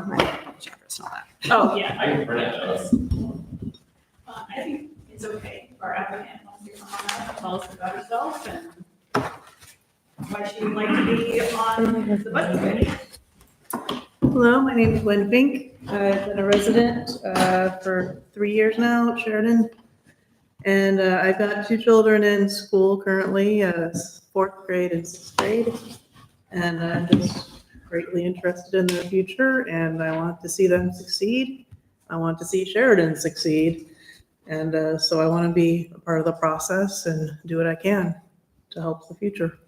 check all that. Oh, yeah. I can print it out. I think it's okay. Our applicant wants to come on up, tell us about herself and why she would like to be on the budget committee. Hello, my name is Gwen Fink. I've been a resident for 3 years now at Sheridan. And I've got 2 children in school currently, 4th grade and 6th grade. And I'm just greatly interested in their future and I want to see them succeed. I want to see Sheridan succeed. And so I want to be a part of the process and do what I can to help the future.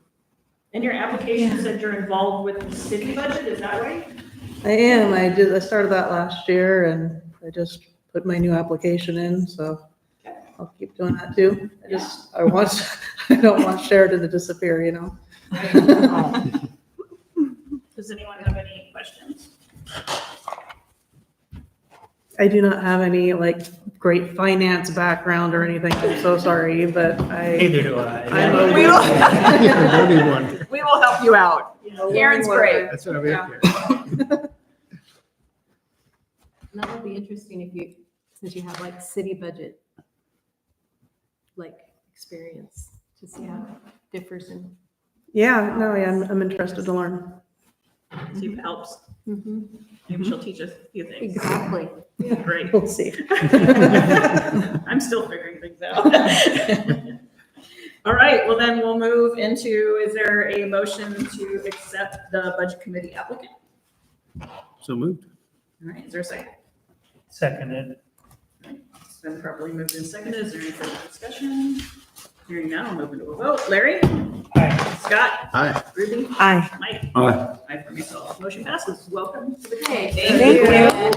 And your application said you're involved with the city budget, is that right? I am. I started that last year and I just put my new application in, so I'll keep doing that too. I don't want Sheridan to disappear, you know? Does anyone have any questions? I do not have any great finance background or anything. I'm so sorry, but Neither do I. I'm a We will- Don't even wonder. We will help you out. you know, Karen's great. That's what I'm here. And that would be interesting if you, since you have like city budget, like experience to see how it differs in. Yeah, no, yeah, I'm interested to learn. See if it helps. Mm-hmm. Maybe she'll teach us a few things. Exactly. Great. We'll see. I'm still figuring things out. All right, well then we'll move into, is there a motion to accept the budget committee applicant? So moved. All right, is there a second? Seconded. It's been properly moved and seconded. Is there any further discussion? Hearing none, I'll move into a vote. Larry? Aye. Scott? Aye. Ruby? Aye. Mike? Aye. Aye for myself. Motion passes. Welcome to the Hey, Thank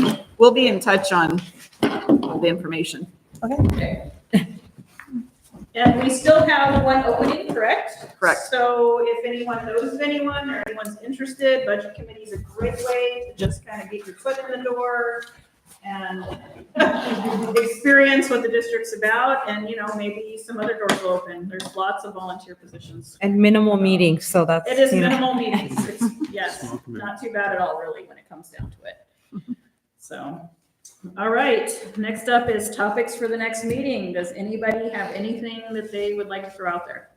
you. We'll be in touch on all the information. Okay. And we still have one opening, correct? Correct. So if anyone knows of anyone or anyone's interested, budget committee is a great way to just kind of get your foot in the door and experience what the district's about, and, you know, maybe some other doors will open. There's lots of volunteer positions. And minimal meetings, so that's. It is you know. minimal meetings. It's, yes, not too bad at all, really, when it comes down to it. So, all right, next up is topics for the next meeting. Does anybody have anything that they would like to throw out there?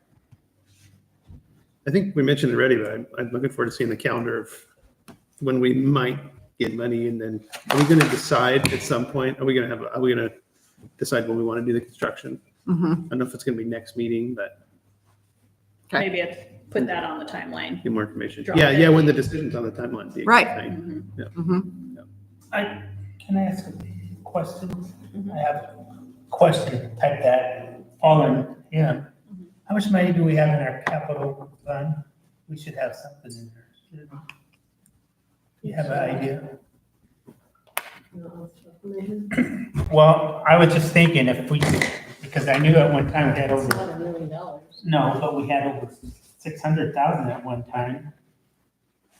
I think we mentioned it already, but I'm looking forward to seeing the calendar of when we might get money, and then are we going to decide at some point? Are we going to decide when we want to do the construction? Mhm. I don't know if it's going to be next meeting, but Okay. Maybe put that on the timeline. get more information. Drop Yeah, it. yeah, when the decision's on the timeline. would be a good Right. thing. Mhm. Mhm. Can I ask a question? I have a question type that following him. How much money do we have in our capital fund? We should have something in there. shouldn't we? You have an idea? Well, I was just thinking if we, because I knew at one time we had over, $1 million. no, but we had over 600,000 at one time.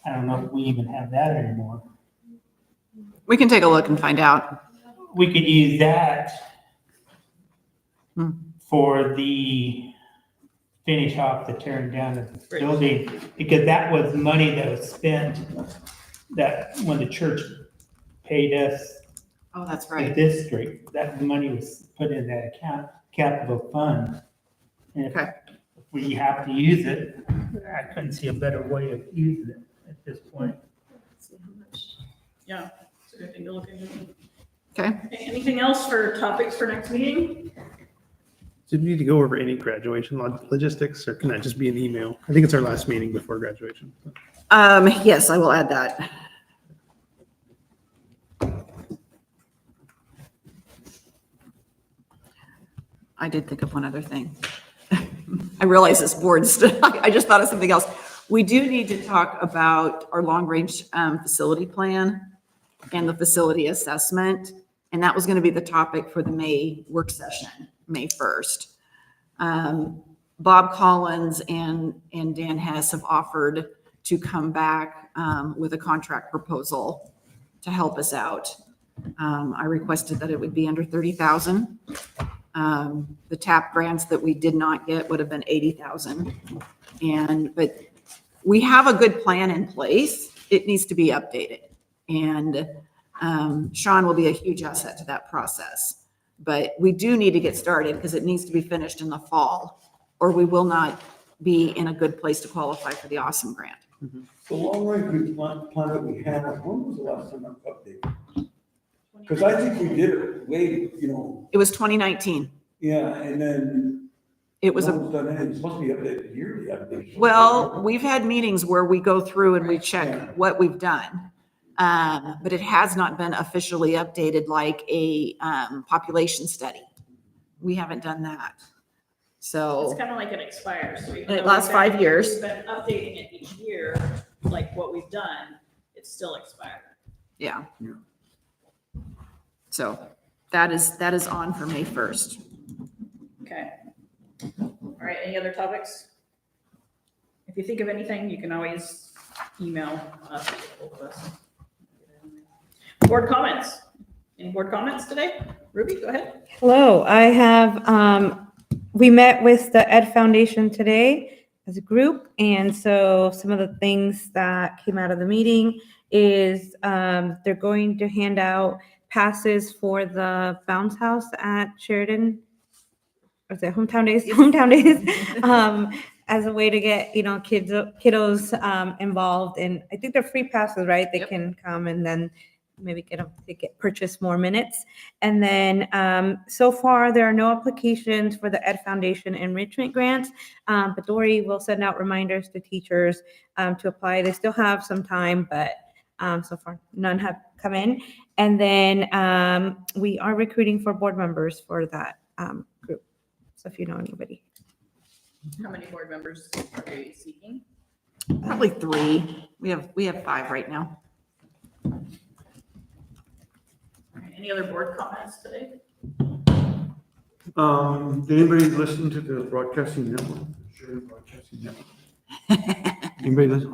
I don't know if we even have that anymore. We can take a look and find out. We could use that Hmm. for the finish off the tearing down of the Right. building, because that was money that was spent that when the church paid us, Oh, that's the right. district, that money was put in that account, capital fund. And if Okay. we have to use it, I couldn't see a better way of using it at this point. Yeah, it's a good thing to look into. Okay. Anything else for topics for next meeting? Do we need to go over any graduation logistics, or can that just be an email? I think it's our last meeting before graduation. Yes, I will add that. I did think of one other thing. I realize this board's, I just thought of something else. We do need to talk about our long-range facility plan and the facility assessment. And that was going to be the topic for the May work session, May 1st. Bob Collins and Dan Hess have offered to come back with a contract proposal to help us out. I requested that it would be under 30,000. The TAP grants that we did not get would have been 80,000. But we have a good plan in place. It needs to be updated. And Sean will be a huge asset to that process. But we do need to get started because it needs to be finished in the fall, or we will not be in a good place to qualify for the Awesome Grant. The long range plan that we had, when was the last time I updated? Because I think we did it way, It was 2019. yeah, and then. It was no one's done anything. It's supposed to be updated yearly update. Well, we've had meetings where we go through and we check what we've done. But it has not been officially updated like a population study. We haven't done that. So. It's kind of like it expires. So even And it though lasts we've been- 5 years. We've been updating it each year, like what we've done, it's still expired. Yeah. So that is on for May 1st. Okay. All right, any other topics? If you think of anything, you can always email us. Board comments? Any board comments today? Ruby, go ahead. Hello, I have, we met with the Ed Foundation today as a group, and so some of the things that came out of the meeting is they're going to hand out passes for the bounce house at Sheridan. Or is it hometown days? Hometown days, as a way to get, kiddos involved, and I think they're free passes, right? They can come and then maybe purchase more minutes. And then so far, there are no applications for the Ed Foundation enrichment grants, but Dory will send out reminders to teachers to apply. They still have some time, but so far none have come in. And then we are recruiting for board members for that group. So if you know anybody. How many board members are you seeking? Probably 3. We have 5 right now. All right, any other board comments today? Did anybody listen to the broadcasting network? Sheridan Broadcasting Network? Anybody listen?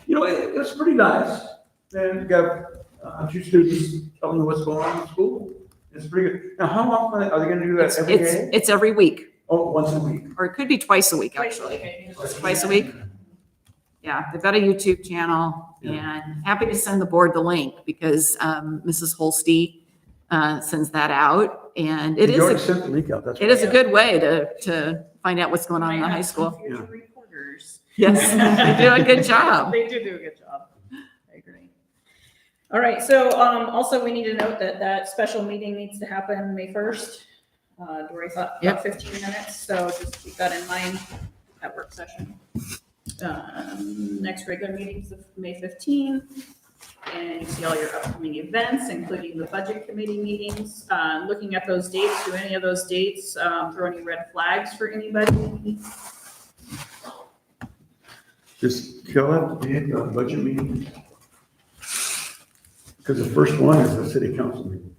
It's pretty nice. And you got 2 students telling me what's going on in school. It's pretty good. Now, how often are they going to do that every day? It's every week, Oh, once a week. or it could be twice a week, actually. Twice a week. Yeah, they've got a YouTube channel, and happy to send the board the link because Mrs. Holste sends that out, and it You already is sent the link out. That's it is a good way to find out what's going on in the high school. Future reporters. Yes, they do a good job. They do a good job. I agree. All right, so also we need to note that special meeting needs to happen May 1st. Dory thought about 15 minutes, so just keep that in mind, that work session. Next regular meeting is May 15th, and you see all your upcoming events, including the budget committee meetings. Looking at those dates, do any of those dates throw any red flags for anybody? Just kill it, the budget meeting. Because the first one is the city council meeting.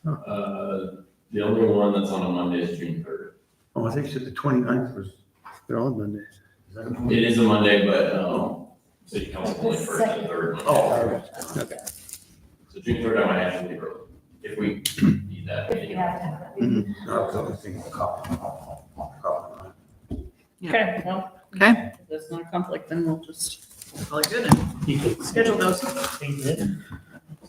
The only one that's on a Monday is June 3rd. Oh, I think you said the 29th was, they're all Mondays. Is that a Monday? It is a Monday, but city council only first and third Monday. Oh, all right. Okay. So June 3rd, I might have to leave early if we need that meeting. No, I was only thinking copy. Okay, well, Okay. if there's not a conflict, then we'll just call it good and schedule those.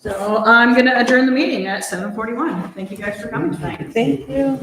So I'm gonna adjourn the meeting at 7:41. Thank you guys for coming tonight. Thank you.